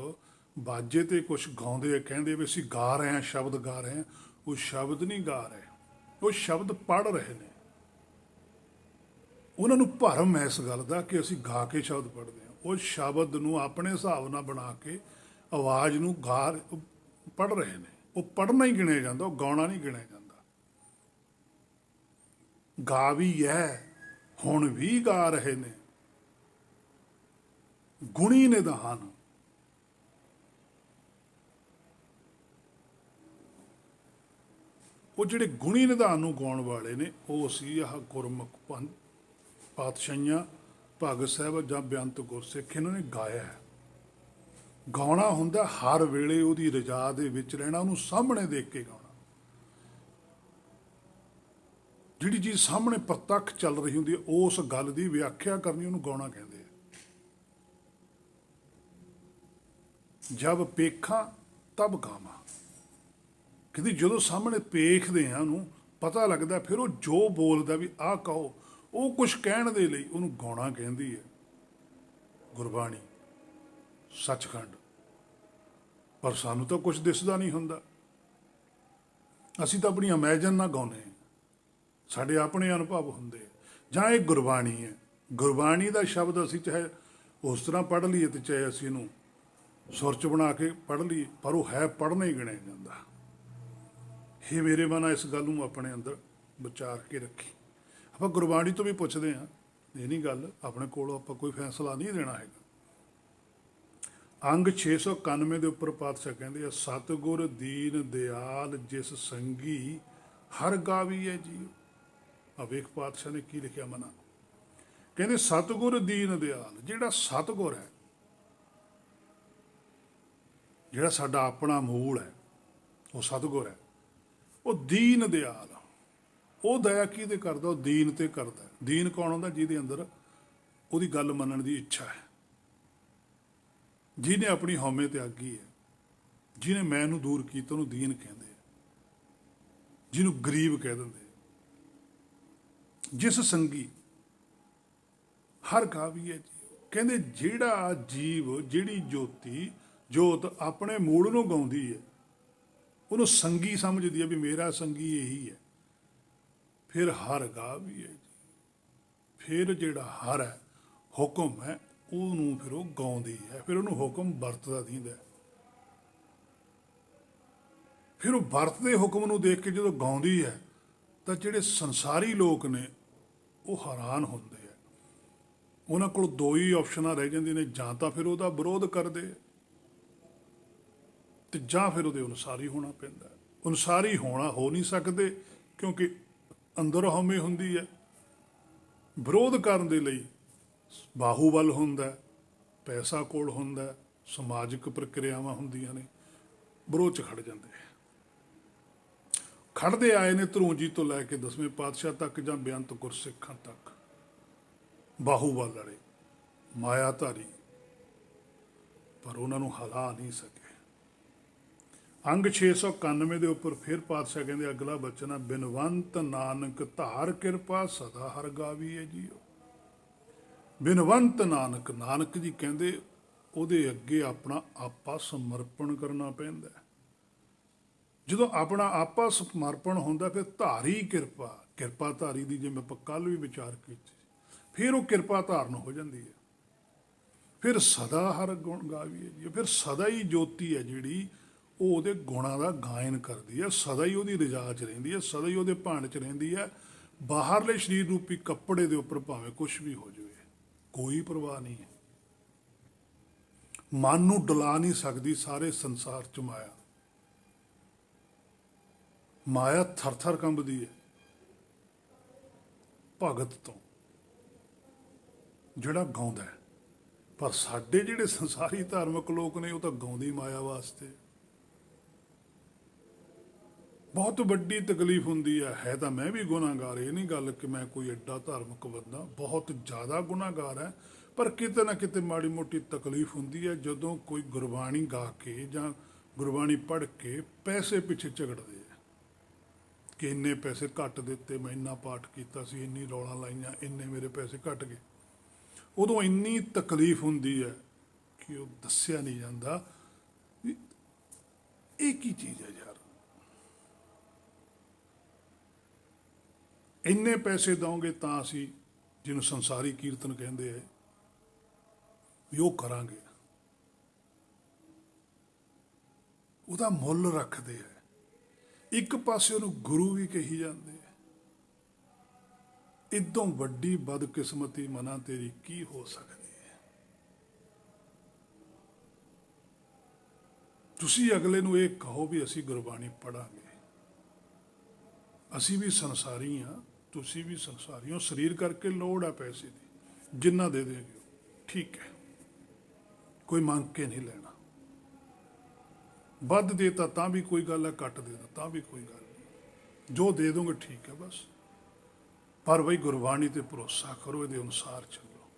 ਬਾਜੇ ਤੇ ਕੁਛ ਗਾਉਂਦੇ ਆ, ਕਹਿੰਦੇ ਵੀ ਅਸੀਂ ਗਾ ਰਹੇ ਹਾਂ, ਸ਼ਬਦ ਗਾ ਰਹੇ ਹਾਂ, ਉਹ ਸ਼ਬਦ ਨਹੀਂ ਗਾ ਰਹੇ, ਉਹ ਸ਼ਬਦ ਪੜ੍ਹ ਰਹੇ ਨੇ। ਉਹਨਾਂ ਨੂੰ ਭਰਮ ਹੈ ਇਸ ਗੱਲ ਦਾ ਕਿ ਅਸੀਂ ਗਾ ਕੇ ਸ਼ਬਦ ਪੜ੍ਹਦੇ ਹਾਂ। ਉਹ ਸ਼ਬਦ ਨੂੰ ਆਪਣੇ ਹਿਸਾਬ ਨਾਲ ਬਣਾ ਕੇ ਆਵਾਜ਼ ਨੂੰ ਪੜ੍ਹ ਰਹੇ ਨੇ। ਉਹ ਪੜ੍ਹਨਾ ਹੀ ਗਿਣਿਆ ਜਾਂਦਾ, ਉਹ ਗਾਉਣਾ ਨਹੀਂ ਗਿਣਿਆ ਜਾਂਦਾ। ਗਾ ਵੀ ਹੈ, ਹੁਣ ਵੀ ਗਾ ਰਹੇ ਨੇ, ਗੁਣੀ ਨਿਦਾਨ। ਉਹ ਜਿਹੜੇ ਗੁਣੀ ਨਿਧਾਨ ਨੂੰ ਗਾਉਣ ਵਾਲੇ ਨੇ, ਉਹ ਸੀ ਆਹ ਗੁਰਮੁਖ ਪਾਤਸ਼ਾਹੀਆਂ, ਭਗਤ ਸਾਹਿਬ ਜਾਂ ਬੇਅੰਤ ਗੁਰਸਿੱਖ, ਇਹਨਾਂ ਨੇ ਗਾਇਆ ਹੈ। ਗਾਉਣਾ ਹੁੰਦਾ ਹਰ ਵੇਲੇ ਉਹਦੀ ਰਜਾ ਦੇ ਵਿੱਚ ਰਹਿਣਾ, ਉਹਨੂੰ ਸਾਹਮਣੇ ਦੇਖ ਕੇ ਗਾਉਣਾ। ਜਿਹੜੀ ਚੀਜ਼ ਸਾਹਮਣੇ ਪ੍ਰਤੱਖ ਚੱਲ ਰਹੀ ਹੁੰਦੀ ਹੈ, ਉਸ ਗੱਲ ਦੀ ਵਿਆਖਿਆ ਕਰਨੀ, ਉਹਨੂੰ ਗਾਉਣਾ ਕਹਿੰਦੇ ਆ। ਜਬ ਪੇਖਾਂ ਤਬ ਗਾਵਾਂ, ਕਹਿੰਦੀ ਜਦੋਂ ਸਾਹਮਣੇ ਪੇਖਦੇ ਆ, ਉਹਨੂੰ ਪਤਾ ਲੱਗਦਾ, ਫਿਰ ਉਹ ਜੋ ਬੋਲਦਾ ਵੀ ਆਹ ਕਹੋ, ਉਹ ਕੁਛ ਕਹਿਣ ਦੇ ਲਈ ਉਹਨੂੰ ਗਾਉਣਾ ਕਹਿੰਦੀ ਹੈ ਗੁਰਬਾਣੀ, ਸੱਚਖੰਡ। ਪਰ ਸਾਨੂੰ ਤਾਂ ਕੁਛ ਦਿਸਦਾ ਨਹੀਂ ਹੁੰਦਾ, ਅਸੀਂ ਤਾਂ ਆਪਣੀ ਇਮੈਜਨ ਨਾਲ ਗਾਉਂਦੇ ਹਾਂ, ਸਾਡੇ ਆਪਣੇ ਅਨੁਭਵ ਹੁੰਦੇ। ਜਾਂ ਇਹ ਗੁਰਬਾਣੀ ਹੈ, ਗੁਰਬਾਣੀ ਦਾ ਸ਼ਬਦ ਅਸੀਂ ਚਾਹੇ ਉਸ ਤਰ੍ਹਾਂ ਪੜ੍ਹ ਲਈਏ ਤੇ ਚਾਹੇ ਅਸੀਂ ਇਹਨੂੰ ਸੁਰ 'ਚ ਬਣਾ ਕੇ ਪੜ੍ਹ ਲਈਏ, ਪਰ ਉਹ ਹੈ ਪੜ੍ਹਨਾ ਹੀ ਗਿਣਿਆ ਜਾਂਦਾ। ਇਹ ਮੇਰੇ ਮਨ, ਇਸ ਗੱਲ ਨੂੰ ਆਪਣੇ ਅੰਦਰ ਵਿਚਾਰ ਕੇ ਰੱਖੀ। ਆਪਾਂ ਗੁਰਬਾਣੀ ਤੋਂ ਵੀ ਪੁੱਛਦੇ ਹਾਂ, ਇਹ ਨਹੀਂ ਗੱਲ ਆਪਣੇ ਕੋਲੋਂ ਆਪਾਂ ਕੋਈ ਫੈਸਲਾ ਨਹੀਂ ਦੇਣਾ ਹੈਗਾ। ਅੰਗ 691 ਦੇ ਉੱਪਰ ਪਾਤਸ਼ਾਹ ਕਹਿੰਦੇ ਆ, ਸਤਿਗੁਰ ਦੀਨ ਦਿਆਲ ਜਿਸ ਸੰਗੀ ਹਰ ਗਾਵੀ ਹੈ ਜੀ। ਆ ਵੇਖ ਪਾਤਸ਼ਾਹ ਨੇ ਕੀ ਲਿਖਿਆ ਮਨਾ, ਕਹਿੰਦੇ ਸਤਿਗੁਰ ਦੀਨ ਦਿਆਲ, ਜਿਹੜਾ ਸਤਿਗੁਰ ਹੈ, ਜਿਹੜਾ ਸਾਡਾ ਆਪਣਾ ਮੂਲ ਹੈ, ਉਹ ਸਤਿਗੁਰ ਹੈ। ਉਹ ਦੀਨ ਦਿਆਲ, ਉਹ ਦਇਆ ਕਿਹਦੇ ਕਰਦਾ? ਉਹ ਦੀਨ ਤੇ ਕਰਦਾ। ਦੀਨ ਕੌਣ ਹੁੰਦਾ? ਜਿਹਦੇ ਅੰਦਰ ਉਹਦੀ ਗੱਲ ਮੰਨਣ ਦੀ ਇੱਛਾ ਹੈ, ਜਿਹਨੇ ਆਪਣੀ ਹਉਮੈ ਤਿਆਗੀ ਹੈ, ਜਿਹਨੇ ਮੈਂ ਨੂੰ ਦੂਰ ਕੀਤਾ, ਉਹਨੂੰ ਦੀਨ ਕਹਿੰਦੇ ਆ, ਜਿਹਨੂੰ ਗਰੀਬ ਕਹਿ ਦਿੰਦੇ ਆ। ਜਿਸ ਸੰਗੀ ਹਰ ਗਾਵੀਐ ਜੀ, ਕਹਿੰਦੇ ਜਿਹੜਾ ਜੀਵ, ਜਿਹੜੀ ਜੋਤ ਆਪਣੇ ਮੂਲ ਨੂੰ ਗਾਉਂਦੀ ਹੈ, ਉਹਨੂੰ ਸੰਗੀ ਸਮਝਦੀ ਹੈ ਵੀ ਮੇਰਾ ਸੰਗੀ ਇਹੀ ਹੈ, ਫਿਰ ਹਰ ਗਾਵੀਐ ਜੀ। ਫਿਰ ਜਿਹੜਾ ਹਰ ਹੈ, ਹੁਕਮ ਹੈ, ਉਹਨੂੰ ਫਿਰ ਉਹ ਗਾਉਂਦੀ ਹੈ, ਫਿਰ ਉਹਨੂੰ ਹੁਕਮ ਵਰਤਦਾ ਦੀਂਦਾ। ਫਿਰ ਉਹ ਵਰਤਦੇ ਹੁਕਮ ਨੂੰ ਦੇਖ ਕੇ ਜਦੋਂ ਗਾਉਂਦੀ ਹੈ ਤਾਂ ਜਿਹੜੇ ਸੰਸਾਰੀ ਲੋਕ ਨੇ ਉਹ ਹੈਰਾਨ ਹੁੰਦੇ ਆ। ਉਹਨਾਂ ਕੋਲ ਦੋ ਹੀ ਆਪਸ਼ਨਾਂ ਰਹਿ ਜਾਂਦੀਆਂ ਨੇ, ਜਾਂ ਤਾਂ ਫਿਰ ਉਹਦਾ ਵਿਰੋਧ ਕਰਦੇ ਤੇ ਜਾਂ ਫਿਰ ਉਹਦੇ ਅਨੁਸਾਰੀ ਹੋਣਾ ਪੈਂਦਾ। ਅਨੁਸਾਰੀ ਹੋ ਨਹੀਂ ਸਕਦੇ ਕਿਉਂਕਿ ਅੰਦਰ ਹਉਮੈ ਹੁੰਦੀ ਹੈ। ਵਿਰੋਧ ਕਰਨ ਦੇ ਲਈ ਬਾਹੂਬਲ ਹੁੰਦਾ, ਪੈਸਾ ਕੋਲ ਹੁੰਦਾ, ਸਮਾਜਿਕ ਪ੍ਰਕਿਰਿਆਵਾਂ ਹੁੰਦੀਆਂ ਨੇ, ਵਿਰੋਧ 'ਚ ਖੜ ਜਾਂਦੇ ਆ। ਖੜਦੇ ਆਏ ਨੇ ਧਰੂੰਜੀ ਤੋਂ ਲੈ ਕੇ 10ਵੇਂ ਪਾਤਸ਼ਾਹ ਤੱਕ ਜਾਂ ਬੇਅੰਤ ਗੁਰਸਿੱਖਾਂ ਤੱਕ, ਬਾਹੂਬਲ ਵਾਲੇ, ਮਾਇਆਧਾਰੀ, ਪਰ ਉਹਨਾਂ ਨੂੰ ਹਿਲਾ ਨਹੀਂ ਸਕੇ। ਅੰਗ 691 ਦੇ ਉੱਪਰ ਫਿਰ ਪਾਤਸ਼ਾਹ ਕਹਿੰਦੇ ਅਗਲਾ ਬਚਨ ਹੈ, ਬਿਨਵੰਤ ਨਾਨਕ ਧਾਰ ਕਿਰਪਾ ਸਦਾ ਹਰ ਗਾਵੀਐ ਜੀਓ। ਬਿਨਵੰਤ ਨਾਨਕ, ਨਾਨਕ ਜੀ ਕਹਿੰਦੇ ਉਹਦੇ ਅੱਗੇ ਆਪਣਾ ਆਪਾ ਸਮਰਪਣ ਕਰਨਾ ਪੈਂਦਾ। ਜਦੋਂ ਆਪਣਾ ਆਪਾ ਸਮਰਪਣ ਹੁੰਦਾ ਫਿਰ ਧਾਰੀ ਕਿਰਪਾ ਧਾਰੀ ਦੀ, ਜਿਵੇਂ ਆਪਾਂ ਕੱਲ੍ਹ ਵੀ ਵਿਚਾਰ ਕੀਤੀ, ਫਿਰ ਉਹ ਕਿਰਪਾ ਧਾਰਨ ਹੋ ਜਾਂਦੀ ਹੈ। ਫਿਰ ਸਦਾ ਹਰ ਗੁਣ ਗਾਵੀਐ ਜੀ, ਫਿਰ ਸਦਾ ਹੀ ਜੋਤੀ ਹੈ ਜਿਹੜੀ ਉਹ ਉਹਦੇ ਗੁਣਾਂ ਦਾ ਗਾਇਨ ਕਰਦੀ ਹੈ, ਸਦਾ ਹੀ ਉਹਦੀ ਰਜਾ 'ਚ ਰਹਿੰਦੀ ਹੈ, ਸਦਾ ਹੀ ਉਹਦੇ ਭਾਣ 'ਚ ਰਹਿੰਦੀ ਹੈ। ਬਾਹਰਲੇ ਸਰੀਰ ਰੂਪੀ ਕੱਪੜੇ ਦੇ ਉੱਪਰ ਭਾਵੇਂ ਕੁਛ ਵੀ ਹੋ ਜਾਵੇ, ਕੋਈ ਪਰਵਾਹ ਨਹੀਂ ਹੈ। ਮਨ ਨੂੰ ਡੁਲਾ ਨਹੀਂ ਸਕਦੀ ਸਾਰੇ ਸੰਸਾਰ 'ਚ ਮਾਇਆ। ਮਾਇਆ ਥਰ ਥਰ ਕੰਬਦੀ ਹੈ ਭਗਤ ਤੋਂ, ਜਿਹੜਾ ਗਾਉਂਦਾ ਹੈ। ਪਰ ਸਾਡੇ ਜਿਹੜੇ ਸੰਸਾਰੀ ਧਾਰਮਿਕ ਲੋਕ ਨੇ ਉਹ ਤਾਂ ਗਾਉਂਦੀ ਮਾਇਆ ਵਾਸਤੇ। ਬਹੁਤ ਵੱਡੀ ਤਕਲੀਫ ਹੁੰਦੀ ਹੈ ਤਾਂ ਮੈਂ ਵੀ ਗੁਨਾਹਗਾਰ, ਇਹ ਨਹੀਂ ਗੱਲ ਕਿ ਮੈਂ ਕੋਈ ਐਡਾ ਧਾਰਮਿਕ ਬੰਦਾ, ਬਹੁਤ ਜ਼ਿਆਦਾ ਗੁਨਾਹਗਾਰ ਹੈ, ਪਰ ਕਿਤੇ ਨਾ ਕਿਤੇ ਮਾੜੀ ਮੋਟੀ ਤਕਲੀਫ ਹੁੰਦੀ ਹੈ ਜਦੋਂ ਕੋਈ ਗੁਰਬਾਣੀ ਗਾ ਕੇ ਜਾਂ ਗੁਰਬਾਣੀ ਪੜ੍ਹ ਕੇ ਪੈਸੇ ਪਿੱਛੇ ਝਗੜਦੇ ਆ ਕਿ ਇੰਨੇ ਪੈਸੇ ਘੱਟ ਦਿੱਤੇ, ਮੈਂ ਇੰਨਾ ਪਾਠ ਕੀਤਾ ਸੀ, ਇੰਨੀ ਰੌਲਾਂ ਲਾਈਆਂ, ਇੰਨੇ ਮੇਰੇ ਪੈਸੇ ਘੱਟ ਗਏ। ਉਦੋਂ ਇੰਨੀ ਤਕਲੀਫ ਹੁੰਦੀ ਹੈ ਕਿ ਉਹ ਦੱਸਿਆ ਨਹੀਂ ਜਾਂਦਾ ਵੀ ਇਹ ਕੀ ਚੀਜ਼ ਹੈ ਯਾਰ। ਇੰਨੇ ਪੈਸੇ ਦਓਗੇ ਤਾਂ ਅਸੀਂ, ਜਿਹਨੂੰ ਸੰਸਾਰੀ ਕੀਰਤਨ ਕਹਿੰਦੇ ਆ, ਵੀ ਉਹ ਕਰਾਂਗੇ। ਉਹਦਾ ਮੁੱਲ ਰੱਖਦੇ ਆ। ਇੱਕ ਪਾਸੇ ਉਹਨੂੰ ਗੁਰੂ ਵੀ ਕਹੀ ਜਾਂਦੇ ਆ। ਇਦੋਂ ਵੱਡੀ ਬਦਕਿਸਮਤੀ ਮਨਾਂ ਤੇਰੀ ਕੀ ਹੋ ਸਕਦੀ ਹੈ। ਤੁਸੀਂ ਅਗਲੇ ਨੂੰ ਇਹ ਕਹੋ ਵੀ ਅਸੀਂ ਗੁਰਬਾਣੀ ਪੜਾਂਗੇ, ਅਸੀਂ ਵੀ ਸੰਸਾਰੀ ਹਾਂ, ਤੁਸੀਂ ਵੀ ਸੰਸਾਰੀ ਹੋ, ਸਰੀਰ ਕਰਕੇ ਲੋੜ ਆ ਪੈਸੇ ਦੀ, ਜਿੰਨਾ ਦੇ ਦਿਓ ਠੀਕ ਹੈ, ਕੋਈ ਮੰਗ ਕੇ ਨਹੀਂ ਲੈਣਾ। ਵੱਧ ਦੇਤਾ ਤਾਂ ਵੀ ਕੋਈ ਗੱਲ ਹੈ, ਘੱਟ ਦੇਤਾ ਤਾਂ ਵੀ ਕੋਈ ਗੱਲ ਨਹੀਂ, ਜੋ ਦੇ ਦੋਗੇ ਠੀਕ ਹੈ ਬਸ। ਪਰ ਬਈ ਗੁਰਬਾਣੀ ਤੇ ਭਰੋਸਾ ਕਰੋ, ਇਹਦੇ ਅਨੁਸਾਰ ਚੱਲੋ।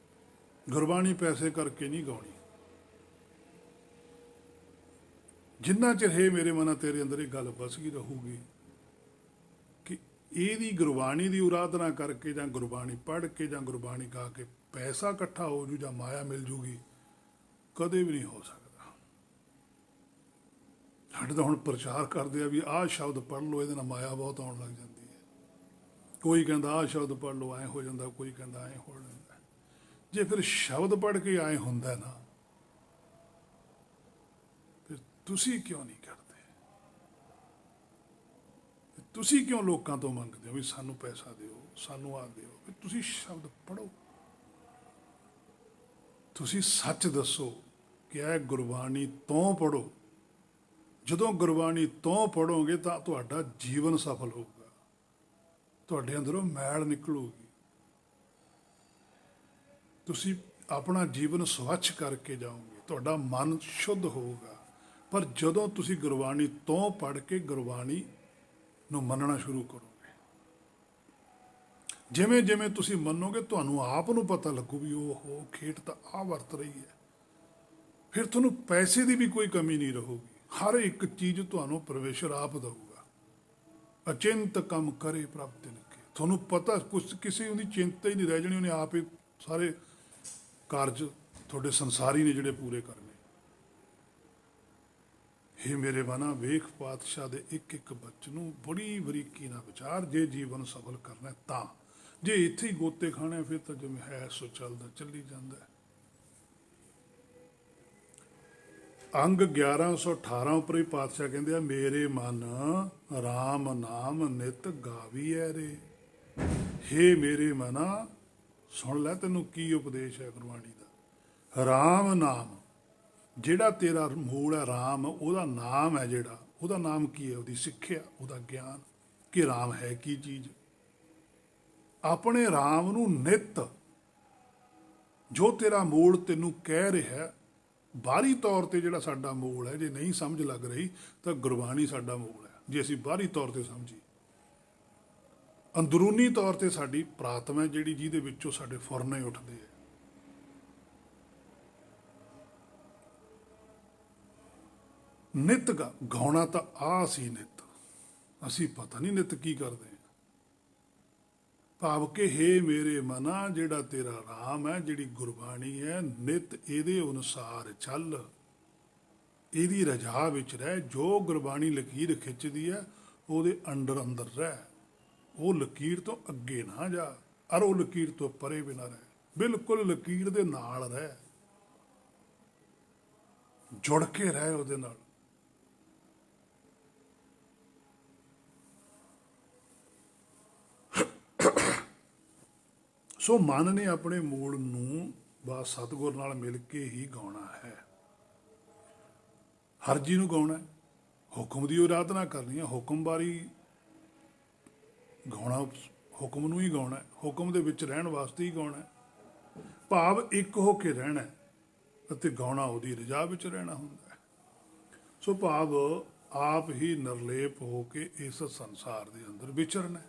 ਗੁਰਬਾਣੀ ਪੈਸੇ ਕਰਕੇ ਨਹੀਂ ਗਾਉਣੀ। ਜਿੰਨਾ ਚਿਰ ਹੈ ਮੇਰੇ ਮਨਾਂ ਤੇਰੇ ਅੰਦਰ ਇਹ ਗੱਲ ਵਸ ਗਈ ਰਹੂਗੀ ਕਿ ਇਹਦੀ ਗੁਰਬਾਣੀ ਦੀ ਉਰਾਧਨਾ ਕਰਕੇ ਜਾਂ ਗੁਰਬਾਣੀ ਪੜ੍ਹ ਕੇ ਜਾਂ ਗੁਰਬਾਣੀ ਗਾ ਕੇ ਪੈਸਾ ਇਕੱਠਾ ਹੋ ਜੂ ਜਾਂ ਮਾਇਆ ਮਿਲ ਜੂਗੀ, ਕਦੇ ਵੀ ਨਹੀਂ ਹੋ ਸਕਦਾ। ਸਾਡੇ ਤਾਂ ਹੁਣ ਪ੍ਰਚਾਰ ਕਰਦੇ ਆ ਵੀ ਆਹ ਸ਼ਬਦ ਪੜ੍ਹ ਲਓ, ਇਹਦੇ ਨਾਲ ਮਾਇਆ ਬਹੁਤ ਆਉਣ ਲੱਗ ਜਾਂਦੀ ਹੈ। ਕੋਈ ਕਹਿੰਦਾ ਆਹ ਸ਼ਬਦ ਪੜ੍ਹ ਲਓ ਐਂ ਹੋ ਜਾਂਦਾ, ਕੋਈ ਕਹਿੰਦਾ ਐਂ ਹੋ ਜਾਂਦਾ। ਜੇ ਫਿਰ ਸ਼ਬਦ ਪੜ੍ਹ ਕੇ ਐਂ ਹੁੰਦਾ ਨਾ, ਫਿਰ ਤੁਸੀਂ ਕਿਉਂ ਨਹੀਂ ਕਰਦੇ? ਤੁਸੀਂ ਕਿਉਂ ਲੋਕਾਂ ਤੋਂ ਮੰਗਦੇ ਹੋ ਵੀ ਸਾਨੂੰ ਪੈਸਾ ਦਿਓ, ਸਾਨੂੰ ਆਹ ਦਿਓ? ਫਿਰ ਤੁਸੀਂ ਸ਼ਬਦ ਪੜ੍ਹੋ, ਤੁਸੀਂ ਸੱਚ ਦੱਸੋ ਕਿ ਇਹ ਗੁਰਬਾਣੀ ਤੋਂ ਪੜ੍ਹੋ। ਜਦੋਂ ਗੁਰਬਾਣੀ ਤੋਂ ਪੜ੍ਹੋਗੇ ਤਾਂ ਤੁਹਾਡਾ ਜੀਵਨ ਸਫਲ ਹੋਊਗਾ, ਤੁਹਾਡੇ ਅੰਦਰੋਂ ਮੈਲ ਨਿਕਲੂਗੀ, ਤੁਸੀਂ ਆਪਣਾ ਜੀਵਨ ਸਵੱਛ ਕਰਕੇ ਜਾਓਗੇ, ਤੁਹਾਡਾ ਮਨ ਸ਼ੁੱਧ ਹੋਊਗਾ। ਪਰ ਜਦੋਂ ਤੁਸੀਂ ਗੁਰਬਾਣੀ ਤੋਂ ਪੜ੍ਹ ਕੇ ਗੁਰਬਾਣੀ ਨੂੰ ਮੰਨਣਾ ਸ਼ੁਰੂ ਕਰੋਗੇ, ਜਿਵੇਂ ਜਿਵੇਂ ਤੁਸੀਂ ਮੰਨੋਗੇ ਤੁਹਾਨੂੰ ਆਪ ਨੂੰ ਪਤਾ ਲੱਗੂ ਵੀ ਉਹ ਖੇਡ ਤਾਂ ਆ ਵਰਤ ਰਹੀ ਹੈ। ਫਿਰ ਤੁਹਾਨੂੰ ਪੈਸੇ ਦੀ ਵੀ ਕੋਈ ਕਮੀ ਨਹੀਂ ਰਹੂਗੀ। ਹਰ ਇੱਕ ਚੀਜ਼ ਤੁਹਾਨੂੰ ਪਰਮੇਸ਼ਰ ਆਪ ਦਊਗਾ। ਅਚਿੰਤ ਕੰਮ ਕਰੇ ਪ੍ਰਭ ਤਿਨ ਕੇ, ਤੁਹਾਨੂੰ ਪਤਾ ਕੁਛ ਕਿਸੇ ਉਹਦੀ ਚਿੰਤਾ ਹੀ ਨਹੀਂ ਰਹਿ ਜਾਣੀ, ਉਹਨੇ ਆਪ ਹੀ ਸਾਰੇ ਕਾਰਜ ਤੁਹਾਡੇ ਸੰਸਾਰੀ ਨੇ ਜਿਹੜੇ ਪੂਰੇ ਕਰਨੇ। हे ਮੇਰੇ ਮਨਾ, ਵੇਖ ਪਾਤਸ਼ਾਹ ਦੇ ਇੱਕ ਇੱਕ ਬਚਨ ਨੂੰ ਬੜੀ ਬਰੀਕੀ ਨਾਲ ਵਿਚਾਰ। ਜੇ ਜੀਵਨ ਸਫਲ ਕਰਨਾ ਤਾਂ, ਜੇ ਇੱਥੇ ਹੀ ਗੋਤੇ ਖਾਣੇ ਫਿਰ ਤਾਂ ਜਿਵੇਂ ਹੈ ਸੋ ਚੱਲਦਾ ਚੱਲੀ ਜਾਂਦਾ ਹੈ। ਅੰਗ 1118 ਉੱਪਰ ਹੀ ਪਾਤਸ਼ਾਹ ਕਹਿੰਦੇ ਆ, ਮੇਰੇ ਮਨ ਰਾਮ ਨਾਮ ਨਿਤ ਗਾਵੀਐ ਰੇ। ਹੇ ਮੇਰੇ ਮਨਾ, ਸੁਣ ਲੈ ਤੈਨੂੰ ਕੀ ਉਪਦੇਸ਼ ਹੈ ਗੁਰਬਾਣੀ ਦਾ। ਰਾਮ ਨਾਮ, ਜਿਹੜਾ ਤੇਰਾ ਮੂਲ ਹੈ ਰਾਮ, ਉਹਦਾ ਨਾਮ ਹੈ ਜਿਹੜਾ, ਉਹਦਾ ਨਾਮ ਕੀ ਹੈ? ਉਹਦੀ ਸਿੱਖਿਆ, ਉਹਦਾ ਗਿਆਨ ਕਿ ਰਾਮ ਹੈ ਕੀ ਚੀਜ਼। ਆਪਣੇ ਰਾਮ ਨੂੰ ਨਿਤ, ਜੋ ਤੇਰਾ ਮੂਲ ਤੈਨੂੰ ਕਹਿ ਰਿਹਾ, ਬਾਹਰੀ ਤੌਰ ਤੇ ਜਿਹੜਾ ਸਾਡਾ ਮੂਲ ਹੈ, ਜੇ ਨਹੀਂ ਸਮਝ ਲੱਗ ਰਹੀ ਤਾਂ ਗੁਰਬਾਣੀ ਸਾਡਾ ਮੂਲ ਹੈ। ਜੇ ਅਸੀਂ ਬਾਹਰੀ ਤੌਰ ਤੇ ਸਮਝੀ, ਅੰਦਰੂਨੀ ਤੌਰ ਤੇ ਸਾਡੀ ਪ੍ਰਾਤਮਾ ਜਿਹੜੀ, ਜਿਹਦੇ ਵਿੱਚੋਂ ਸਾਡੇ ਫੁਰਨੇ ਉੱਠਦੇ ਆ। ਨਿਤ ਗਾਉਣਾ ਤਾਂ ਆ ਸੀ ਨਿਤ, ਅਸੀਂ ਪਤਾ ਨਹੀਂ ਨਿਤ ਕੀ ਕਰਦੇ ਹਾਂ। ਭਾਵ ਕਿ ਹੇ ਮੇਰੇ ਮਨਾ, ਜਿਹੜਾ ਤੇਰਾ ਰਾਮ ਹੈ, ਜਿਹੜੀ ਗੁਰਬਾਣੀ ਹੈ, ਨਿਤ ਇਹਦੇ ਅਨੁਸਾਰ ਚੱਲ, ਇਹਦੀ ਰਜਾ ਵਿੱਚ ਰਹਿ। ਜੋ ਗੁਰਬਾਣੀ ਲਕੀਰ ਖਿੱਚਦੀ ਹੈ ਉਹਦੇ ਅੰਦਰ ਰਹਿ, ਉਹ ਲਕੀਰ ਤੋਂ ਅੱਗੇ ਨਾ ਜਾ, ਔਰ ਉਹ ਲਕੀਰ ਤੋਂ ਪਰੇ ਵੀ ਨਾ ਰਹਿ, ਬਿਲਕੁਲ ਲਕੀਰ ਦੇ ਨਾਲ ਰਹਿ, ਜੁੜ ਕੇ ਰਹਿ ਉਹਦੇ ਨਾਲ। ਸੋ ਮਨ ਨੇ ਆਪਣੇ ਮੂਲ ਨੂੰ ਬਸ ਸਤਿਗੁਰ ਨਾਲ ਮਿਲ ਕੇ ਹੀ ਗਾਉਣਾ ਹੈ। ਹਰਜੀ ਨੂੰ ਗਾਉਣਾ, ਹੁਕਮ ਦੀ ਆਰਾਧਨਾ ਕਰਨੀ ਹੈ, ਹੁਕਮ ਬਾਰੀ ਗਾਉਣਾ, ਹੁਕਮ ਨੂੰ ਹੀ ਗਾਉਣਾ, ਹੁਕਮ ਦੇ ਵਿੱਚ ਰਹਿਣ ਵਾਸਤੇ ਹੀ ਗਾਉਣਾ। ਭਾਵ ਇੱਕ ਹੋ ਕੇ ਰਹਿਣਾ ਅਤੇ ਗਾਉਣਾ ਉਹਦੀ ਰਜਾ ਵਿੱਚ ਰਹਿਣਾ ਹੁੰਦਾ ਹੈ। ਸੋ ਭਾਵ ਆਪ ਹੀ ਨਿਰਲੇਪ ਹੋ ਕੇ ਇਸ ਸੰਸਾਰ ਦੇ ਅੰਦਰ ਵਿਚਰਨਾ।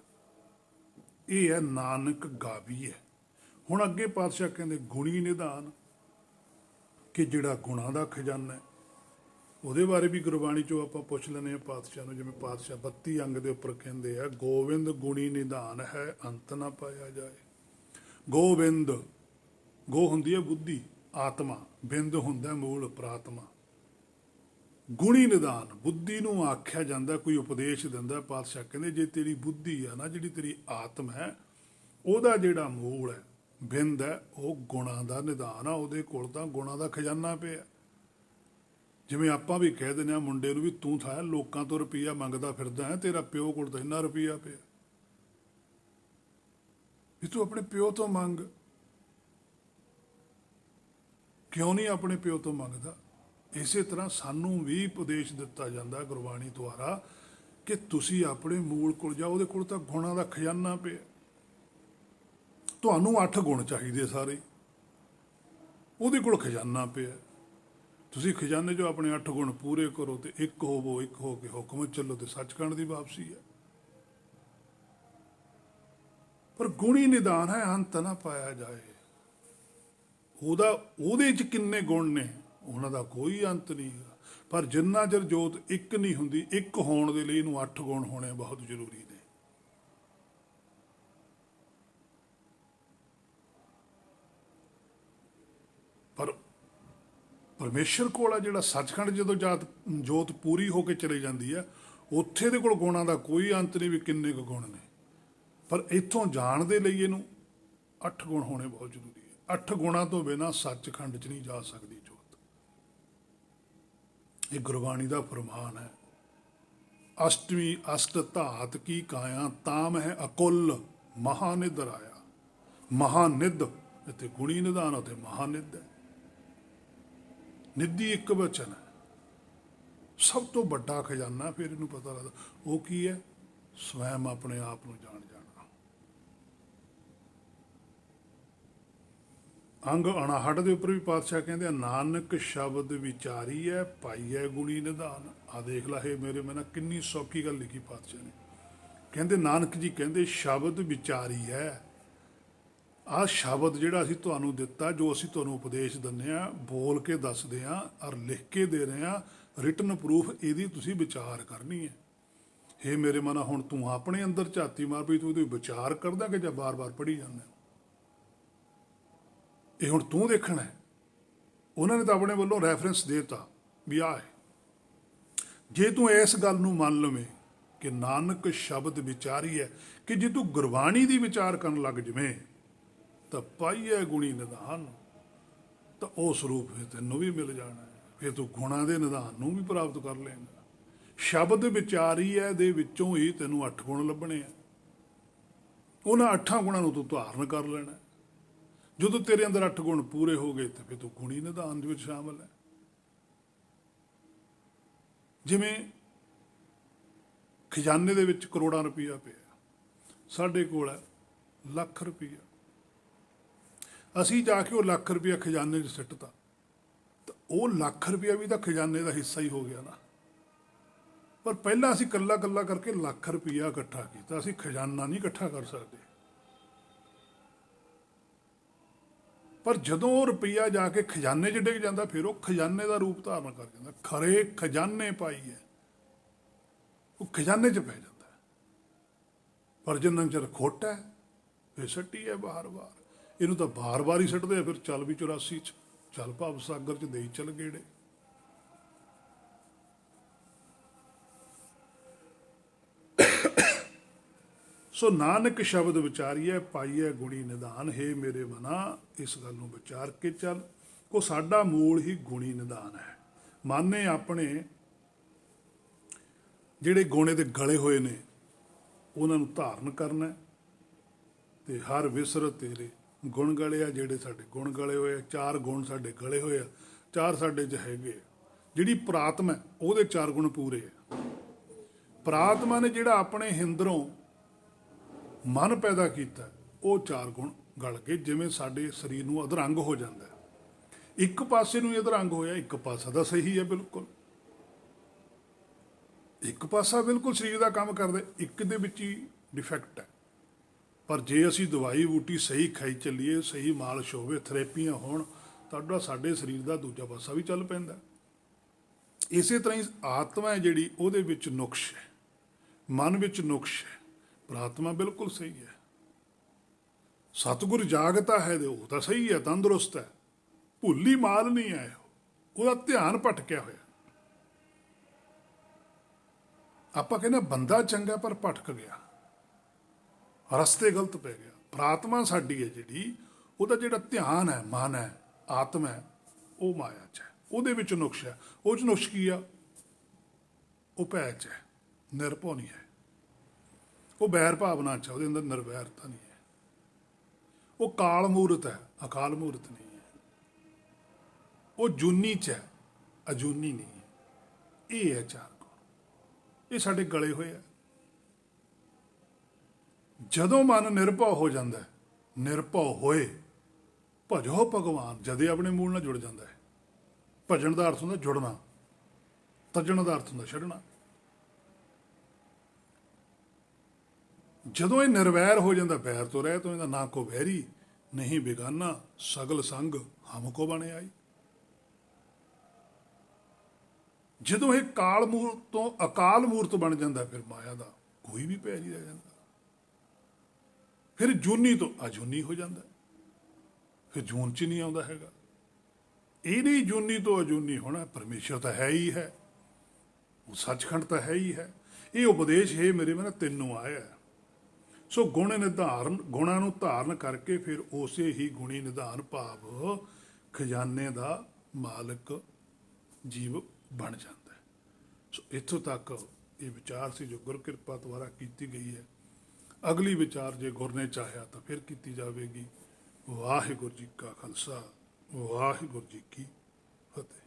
ਇਹ ਹੈ ਨਾਨਕ ਗਾਵੀਐ। ਹੁਣ ਅੱਗੇ ਪਾਤਸ਼ਾਹ ਕਹਿੰਦੇ ਗੁਣੀ ਨਿਧਾਨ, ਕਿ ਜਿਹੜਾ ਗੁਣਾਂ ਦਾ ਖਜ਼ਾਨਾ ਹੈ, ਉਹਦੇ ਬਾਰੇ ਵੀ ਗੁਰਬਾਣੀ ਚੋਂ ਆਪਾਂ ਪੁੱਛ ਲੈਂਦੇ ਹਾਂ ਪਾਤਸ਼ਾਹ ਨੂੰ। ਜਿਵੇਂ ਪਾਤਸ਼ਾਹ 32 ਅੰਗ ਦੇ ਉੱਪਰ ਕਹਿੰਦੇ ਆ, ਗੋਬਿੰਦ ਗੁਣੀ ਨਿਧਾਨ ਹੈ, ਅੰਤ ਨਾ ਪਾਇਆ ਜਾਏ। ਗੋਬਿੰਦ, ਗੋ ਹੁੰਦੀ ਹੈ ਬੁੱਧੀ ਆਤਮਾ, ਬਿੰਦ ਹੁੰਦਾ ਮੂਲ ਪ੍ਰਾਤਮਾ। ਗੁਣੀ ਨਿਧਾਨ, ਬੁੱਧੀ ਨੂੰ ਆਖਿਆ ਜਾਂਦਾ, ਕੋਈ ਉਪਦੇਸ਼ ਦਿੰਦਾ। ਪਾਤਸ਼ਾਹ ਕਹਿੰਦੇ ਜੇ ਤੇਰੀ ਬੁੱਧੀ ਆ ਨਾ, ਜਿਹੜੀ ਤੇਰੀ ਆਤਮ ਹੈ, ਉਹਦਾ ਜਿਹੜਾ ਮੂਲ ਹੈ, ਬਿੰਦ ਹੈ, ਉਹ ਗੁਣਾਂ ਦਾ ਨਿਧਾਨ ਆ। ਉਹਦੇ ਕੋਲ ਤਾਂ ਗੁਣਾਂ ਦਾ ਖਜ਼ਾਨਾ ਪਿਆ। ਜਿਵੇਂ ਆਪਾਂ ਵੀ ਕਹਿ ਦਿੰਦੇ ਹਾਂ ਮੁੰਡੇ ਨੂੰ ਵੀ ਤੂੰ ਥਾ ਲੋਕਾਂ ਤੋਂ ਰੁਪਈਆ ਮੰਗਦਾ ਫਿਰਦਾ ਹੈ, ਤੇਰਾ ਪਿਓ ਕੋਲ ਤਾਂ ਇੰਨਾ ਰੁਪਈਆ ਪਿਆ, ਵੀ ਤੂੰ ਆਪਣੇ ਪਿਓ ਤੋਂ ਮੰਗ। ਕਿਉਂ ਨਹੀਂ ਆਪਣੇ ਪਿਓ ਤੋਂ ਮੰਗਦਾ? ਇਸੇ ਤਰ੍ਹਾਂ ਸਾਨੂੰ ਵੀ ਉਪਦੇਸ਼ ਦਿੱਤਾ ਜਾਂਦਾ ਗੁਰਬਾਣੀ ਦੁਆਰਾ ਕਿ ਤੁਸੀਂ ਆਪਣੇ ਮੂਲ ਕੋਲ ਜਾਓ, ਉਹਦੇ ਕੋਲ ਤਾਂ ਗੁਣਾਂ ਦਾ ਖਜ਼ਾਨਾ ਪਿਆ। ਤੁਹਾਨੂੰ 8 ਗੁਣ ਚਾਹੀਦੇ ਸਾਰੇ, ਉਹਦੇ ਕੋਲ ਖਜ਼ਾਨਾ ਪਿਆ। ਤੁਸੀਂ ਖਜ਼ਾਨੇ 'ਚੋਂ ਆਪਣੇ 8 ਗੁਣ ਪੂਰੇ ਕਰੋ ਤੇ ਇੱਕ ਹੋਵੋ, ਇੱਕ ਹੋ ਕੇ ਹੁਕਮ ਚੱਲੋ ਤੇ ਸੱਚਖੰਡ ਦੀ ਵਾਪਸੀ ਹੈ। ਪਰ ਗੁਣੀ ਨਿਧਾਨ ਹੈ, ਅੰਤ ਨਾ ਪਾਇਆ ਜਾਏ। ਉਹਦੇ 'ਚ ਕਿੰਨੇ ਗੁਣ ਨੇ, ਉਹਨਾਂ ਦਾ ਕੋਈ ਅੰਤ ਨਹੀਂ ਹੈਗਾ। ਪਰ ਜਿੰਨਾ ਚਿਰ ਜੋਤ ਇੱਕ ਨਹੀਂ ਹੁੰਦੀ, ਇੱਕ ਹੋਣ ਦੇ ਲਈ ਇਹਨੂੰ 8 ਗੁਣ ਹੋਣੇ ਬਹੁਤ ਜ਼ਰੂਰੀ ਨੇ। ਪਰ ਪਰਮੇਸ਼ਰ ਕੋਲ ਆ ਜਿਹੜਾ ਸੱਚਖੰਡ, ਜਦੋਂ ਜੋਤ ਪੂਰੀ ਹੋ ਕੇ ਚਲੀ ਜਾਂਦੀ ਹੈ, ਉੱਥੇ ਦੇ ਕੋਲ ਗੁਣਾਂ ਦਾ ਕੋਈ ਅੰਤ ਨਹੀਂ ਵੀ ਕਿੰਨੇ ਕੁ ਗੁਣ ਨੇ। ਪਰ ਇੱਥੋਂ ਜਾਣ ਦੇ ਲਈ ਇਹਨੂੰ 8 ਗੁਣ ਹੋਣੇ ਬਹੁਤ ਜ਼ਰੂਰੀ ਹੈ। 8 ਗੁਣਾਂ ਤੋਂ ਬਿਨਾਂ ਸੱਚਖੰਡ 'ਚ ਨਹੀਂ ਜਾ ਸਕਦੀ ਜੋਤ। ਇਹ ਗੁਰਬਾਣੀ ਦਾ ਫਰਮਾਨ ਹੈ। ਅਸ਼ਟਵੀਂ ਅਸ਼ਟ ਧਾਤ ਕੀ ਕਾਇਆ, ਤਾਮ ਹੈ ਅਕੁੱਲ ਮਹਾਨਿਧ ਰਾਇਆ। ਮਹਾਨਿਧ ਇੱਥੇ ਗੁਣੀ ਨਿਧਾਨ, ਅਤੇ ਮਹਾਨਿਧ ਹੈ। ਨਿਧੀ ਇੱਕ ਵਚਨ ਹੈ, ਸਭ ਤੋਂ ਵੱਡਾ ਖਜ਼ਾਨਾ। ਫਿਰ ਇਹਨੂੰ ਪਤਾ ਲੱਗਦਾ ਉਹ ਕੀ ਹੈ, ਸਵੈਮ ਆਪਣੇ ਆਪ ਨੂੰ ਜਾਣ ਜਾਣਾ। ਅੰਗ 59 ਦੇ ਉੱਪਰ ਵੀ ਪਾਤਸ਼ਾਹ ਕਹਿੰਦੇ ਆ, ਨਾਨਕ ਸ਼ਬਦ ਵਿਚਾਰੀ ਹੈ, ਪਾਈਐ ਗੁਣੀ ਨਿਧਾਨ। ਆ ਦੇਖ ਲਾ, ਇਹ ਮੇਰੇ ਮਨ ਕਿੰਨੀ ਸੌਖੀ ਗੱਲ ਲਿਖੀ ਪਾਤਸ਼ਾਹ ਨੇ। ਕਹਿੰਦੇ ਨਾਨਕ ਜੀ ਕਹਿੰਦੇ ਸ਼ਬਦ ਵਿਚਾਰੀ ਹੈ, ਆਹ ਸ਼ਬਦ ਜਿਹੜਾ ਅਸੀਂ ਤੁਹਾਨੂੰ ਦਿੱਤਾ, ਜੋ ਅਸੀਂ ਤੁਹਾਨੂੰ ਉਪਦੇਸ਼ ਦਿੰਦੇ ਆ, ਬੋਲ ਕੇ ਦੱਸਦੇ ਆ ਔਰ ਲਿਖ ਕੇ ਦੇ ਰਹੇ ਆ, ਰਿਟਨ ਪ੍ਰੂਫ, ਇਹਦੀ ਤੁਸੀਂ ਵਿਚਾਰ ਕਰਨੀ ਹੈ। ਹੇ ਮੇਰੇ ਮਨਾ, ਹੁਣ ਤੂੰ ਆਪਣੇ ਅੰਦਰ ਝਾਤੀ ਮਾਰ ਵੀ ਤੂੰ ਉਹਦੀ ਵਿਚਾਰ ਕਰਦਾ ਕਿ ਜਾਂ ਬਾਰ-ਬਾਰ ਪੜ੍ਹੀ ਜਾਂਦਾ। ਇਹ ਹੁਣ ਤੂੰ ਦੇਖਣਾ ਹੈ। ਉਹਨਾਂ ਨੇ ਤਾਂ ਆਪਣੇ ਵੱਲੋਂ ਰੈਫਰੈਂਸ ਦੇਤਾ ਵੀ ਆਹ ਹੈ। ਜੇ ਤੂੰ ਇਸ ਗੱਲ ਨੂੰ ਮੰਨ ਲਵੇਂ ਕਿ ਨਾਨਕ ਸ਼ਬਦ ਵਿਚਾਰੀ ਹੈ, ਕਿ ਜੇ ਤੂੰ ਗੁਰਬਾਣੀ ਦੀ ਵਿਚਾਰ ਕਰਨ ਲੱਗ ਜਵੇਂ ਤਾਂ ਪਾਈਏ ਗੁਣੀ ਨਿਧਾਨ, ਤਾਂ ਉਹ ਸਰੂਪ ਫਿਰ ਤੈਨੂੰ ਵੀ ਮਿਲ ਜਾਣਾ ਹੈ। ਫਿਰ ਤੂੰ ਗੁਣਾਂ ਦੇ ਨਿਧਾਨ ਨੂੰ ਵੀ ਪ੍ਰਾਪਤ ਕਰ ਲਏਗਾ। ਸ਼ਬਦ ਵਿਚਾਰੀ ਹੈ ਦੇ ਵਿੱਚੋਂ ਹੀ ਤੈਨੂੰ 8 ਗੁਣ ਲੱਭਣੇ ਆ। ਉਹਨਾਂ 8 ਗੁਣਾਂ ਨੂੰ ਤੂੰ ਧਾਰਨ ਕਰ ਲੈਣਾ। ਜਦੋਂ ਤੇਰੇ ਅੰਦਰ 8 ਗੁਣ ਪੂਰੇ ਹੋ ਗਏ ਤਾਂ ਫਿਰ ਤੂੰ ਗੁਣੀ ਨਿਧਾਨ ਦੇ ਵਿੱਚ ਸ਼ਾਮਲ ਹੈ। ਜਿਵੇਂ ਖਜ਼ਾਨੇ ਦੇ ਵਿੱਚ ਕਰੋੜਾਂ ਰੁਪਈਆ ਪਿਆ, ਸਾਡੇ ਕੋਲ ਹੈ ਲੱਖ ਰੁਪਈਆ, ਅਸੀਂ ਜਾ ਕੇ ਉਹ ਲੱਖ ਰੁਪਈਆ ਖਜ਼ਾਨੇ 'ਚ ਸਿੱਟਤਾ, ਤਾਂ ਉਹ ਲੱਖ ਰੁਪਈਆ ਵੀ ਤਾਂ ਖਜ਼ਾਨੇ ਦਾ ਹਿੱਸਾ ਹੀ ਹੋ ਗਿਆ ਨਾ। ਪਰ ਪਹਿਲਾਂ ਅਸੀਂ ਇਕੱਲਾ ਇਕੱਲਾ ਕਰਕੇ ਲੱਖ ਰੁਪਈਆ ਇਕੱਠਾ ਕੀਤਾ, ਅਸੀਂ ਖਜ਼ਾਨਾ ਨਹੀਂ ਇਕੱਠਾ ਕਰ ਸਕਦੇ। ਪਰ ਜਦੋਂ ਉਹ ਰੁਪਈਆ ਜਾ ਕੇ ਖਜ਼ਾਨੇ 'ਚ ਡਿੱਗ ਜਾਂਦਾ, ਫਿਰ ਉਹ ਖਜ਼ਾਨੇ ਦਾ ਰੂਪ ਧਾਰਨ ਕਰ ਜਾਂਦਾ। ਖਰੇ ਖਜ਼ਾਨੇ ਪਾਈ ਹੈ, ਉਹ ਖਜ਼ਾਨੇ 'ਚ ਪੈ ਜਾਂਦਾ। ਪਰ ਜਿੰਨਾ ਚਿਰ ਖੋਟਾ ਹੈ ਫਿਰ ਸੱਟੀ ਹੈ ਬਾਰ-ਬਾਰ। ਇਹਨੂੰ ਤਾਂ ਬਾਰ-ਬਾਰ ਹੀ ਸੱਟਦੇ ਆ। ਫਿਰ ਚੱਲ ਵੀ 84 'ਚ, ਚੱਲ ਭਵ ਸਾਗਰ 'ਚ ਦੇਈ ਚੱਲ ਗੇੜੇ। ਸੋ ਨਾਨਕ ਸ਼ਬਦ ਵਿਚਾਰੀਏ ਪਾਈਏ ਗੁਣੀ ਨਿਧਾਨ। ਹੇ ਮੇਰੇ ਮਨਾ, ਇਸ ਗੱਲ ਨੂੰ ਵਿਚਾਰ ਕੇ ਚੱਲ, ਕੋ ਸਾਡਾ ਮੂਲ ਹੀ ਗੁਣੀ ਨਿਧਾਨ ਹੈ। ਮਨ ਨੇ ਆਪਣੇ ਜਿਹੜੇ ਗੁਣੇ ਦੇ ਗਲੇ ਹੋਏ ਨੇ ਉਹਨਾਂ ਨੂੰ ਧਾਰਨ ਕਰਨਾ, ਤੇ ਹਰ ਵਿਸਰ ਤੇਰੇ ਗੁਣ ਗਲੇ ਆ। ਜਿਹੜੇ ਸਾਡੇ ਗੁਣ ਗਲੇ ਹੋਏ ਆ, 4 ਗੁਣ ਸਾਡੇ ਗਲੇ ਹੋਏ ਆ, 4 ਸਾਡੇ 'ਚ ਹੈਗੇ ਆ। ਜਿਹੜੀ ਪ੍ਰਾਤਮਾ ਉਹਦੇ 4 ਗੁਣ ਪੂਰੇ ਆ। ਪ੍ਰਾਤਮਾ ਨੇ ਜਿਹੜਾ ਆਪਣੇ ਹਿੰਦਰੋਂ ਮਨ ਪੈਦਾ ਕੀਤਾ, ਉਹ 4 ਗੁਣ ਗਲ ਕੇ ਜਿਵੇਂ ਸਾਡੇ ਸਰੀਰ ਨੂੰ ਅਧਰੰਗ ਹੋ ਜਾਂਦਾ। ਇੱਕ ਪਾਸੇ ਨੂੰ ਅਧਰੰਗ ਹੋਇਆ, ਇੱਕ ਪਾਸਾ ਤਾਂ ਸਹੀ ਹੈ ਬਿਲਕੁਲ, ਇੱਕ ਪਾਸਾ ਬਿਲਕੁਲ ਸਰੀਰ ਦਾ ਕੰਮ ਕਰਦਾ, ਇੱਕ ਦੇ ਵਿੱਚ ਹੀ ਡਿਫੈਕਟ ਹੈ। ਪਰ ਜੇ ਅਸੀਂ ਦਵਾਈ ਬੂਟੀ ਸਹੀ ਖਾਈ ਚੱਲੀਏ, ਸਹੀ ਮਾਲਸ਼ ਹੋਵੇ, ਥੈਰੇਪੀਆਂ ਹੋਣ, ਤਾਂ ਸਾਡੇ ਸਰੀਰ ਦਾ ਦੂਜਾ ਪਾਸਾ ਵੀ ਚੱਲ ਪੈਂਦਾ। ਇਸੇ ਤਰ੍ਹਾਂ ਹੀ ਆਤਮਾ ਹੈ ਜਿਹੜੀ, ਉਹਦੇ ਵਿੱਚ ਨੁਕਸ਼ ਹੈ, ਮਨ ਵਿੱਚ ਨੁਕਸ਼ ਹੈ। ਪ੍ਰਾਤਮਾ ਬਿਲਕੁਲ ਸਹੀ ਹੈ। ਸਤਿਗੁਰ ਜਾਗਤਾ ਹੈ ਦੇ, ਉਹ ਤਾਂ ਸਹੀ ਹੈ, ਤੰਦਰੁਸਤ ਹੈ, ਭੁੱਲੀ ਮਾਲ ਨਹੀਂ ਹੈ, ਉਹਦਾ ਧਿਆਨ ਭਟਕਿਆ ਹੋਇਆ। ਆਪਾਂ ਕਹਿੰਦੇ ਬੰਦਾ ਚੰਗਾ ਪਰ ਭਟਕ ਗਿਆ, ਰਸਤੇ ਗਲਤ ਪੈ ਗਿਆ। ਪ੍ਰਾਤਮਾ ਸਾਡੀ ਹੈ ਜਿਹੜੀ, ਉਹਦਾ ਜਿਹੜਾ ਧਿਆਨ ਹੈ, ਮਨ ਹੈ, ਆਤਮਾ ਹੈ, ਉਹ ਮਾਇਆ 'ਚ ਹੈ, ਉਹਦੇ ਵਿੱਚ ਨੁਕਸ਼ ਹੈ। ਉਹ 'ਚ ਨੁਕਸ਼ ਕੀ ਆ? ਉਹ ਭੈ 'ਚ ਹੈ, ਨਿਰਭਉ ਨਹੀਂ ਹੈ। ਉਹ ਬੈਰ ਭਾਵਨਾ 'ਚ, ਉਹਦੇ ਅੰਦਰ ਨਿਰਵੈਰਤਾ ਨਹੀਂ ਹੈ। ਉਹ ਕਾਲ ਮੂਰਤ ਹੈ, ਅਕਾਲ ਮੂਰਤ ਨਹੀਂ ਹੈ। ਉਹ ਜੂਨੀ 'ਚ ਹੈ, ਅਜੂਨੀ ਨਹੀਂ ਹੈ। ਇਹ ਹੈ 4 ਗੁਣ, ਇਹ ਸਾਡੇ ਗਲੇ ਹੋਏ ਆ। ਜਦੋਂ ਮਨ ਨਿਰਭਉ ਹੋ ਜਾਂਦਾ, ਨਿਰਭਉ ਹੋਏ ਭਜੋ ਭਗਵਾਨ, ਜਦੇ ਆਪਣੇ ਮੂਲ ਨਾਲ ਜੁੜ ਜਾਂਦਾ ਹੈ। ਭਜਣ ਦਾ ਅਰਥ ਹੁੰਦਾ ਜੁੜਨਾ, ਤਜਣ ਦਾ ਅਰਥ ਹੁੰਦਾ ਛੱਡਣਾ। ਜਦੋਂ ਇਹ ਨਿਰਵੈਰ ਹੋ ਜਾਂਦਾ, ਵੈਰ ਤੋਂ ਰਹਿਤ ਹੋ ਜਾਂਦਾ, ਨਾ ਕੋ ਵੈਰੀ ਨਹੀਂ ਬੇਗਾਨਾ, ਸਗਲ ਸੰਗ ਹਮ ਕੋ ਬਣੇ ਆਈ। ਜਦੋਂ ਇਹ ਕਾਲ ਮੂਰਤ ਤੋਂ ਅਕਾਲ ਮੂਰਤ ਬਣ ਜਾਂਦਾ, ਫਿਰ ਮਾਇਆ ਦਾ ਕੋਈ ਵੀ ਭੈ ਨਹੀਂ ਰਹਿ ਜਾਂਦਾ। ਫਿਰ ਜੂਨੀ ਤੋਂ ਅਜੂਨੀ ਹੋ ਜਾਂਦਾ, ਫਿਰ ਜੂਨ 'ਚ ਨਹੀਂ ਆਉਂਦਾ ਹੈਗਾ। ਇਹ ਨਹੀਂ ਜੂਨੀ ਤੋਂ ਅਜੂਨੀ ਹੋਣਾ, ਪਰਮੇਸ਼ਰ ਤਾਂ ਹੈ ਹੀ ਹੈ, ਉਹ ਸੱਚਖੰਡ ਤਾਂ ਹੈ ਹੀ ਹੈ। ਇਹ ਉਪਦੇਸ਼ ਹੈ ਮੇਰੇ ਮਨ ਤੈਨੂੰ ਆਇਆ। ਸੋ ਗੁਣ ਨਿਧਾਰਨ, ਗੁਣਾਂ ਨੂੰ ਧਾਰਨ ਕਰਕੇ ਫਿਰ ਉਸੇ ਹੀ ਗੁਣੀ ਨਿਧਾਨ ਭਾਵ ਖਜ਼ਾਨੇ ਦਾ ਮਾਲਕ ਜੀਵ ਬਣ ਜਾਂਦਾ ਹੈ। ਸੋ ਇੱਥੋਂ ਤੱਕ ਇਹ ਵਿਚਾਰ ਸੀ ਜੋ ਗੁਰ ਕਿਰਪਾ ਦੁਆਰਾ ਕੀਤੀ ਗਈ ਹੈ। ਅਗਲੀ ਵਿਚਾਰ ਜੇ ਗੁਰ ਨੇ ਚਾਹਿਆ ਤਾਂ ਫਿਰ ਕੀਤੀ ਜਾਵੇਗੀ। ਵਾਹਿਗੁਰੂ ਜੀ ਕਾ ਖਾਲਸਾ, ਵਾਹਿਗੁਰੂ ਜੀ ਕੀ ਫਤਿਹ।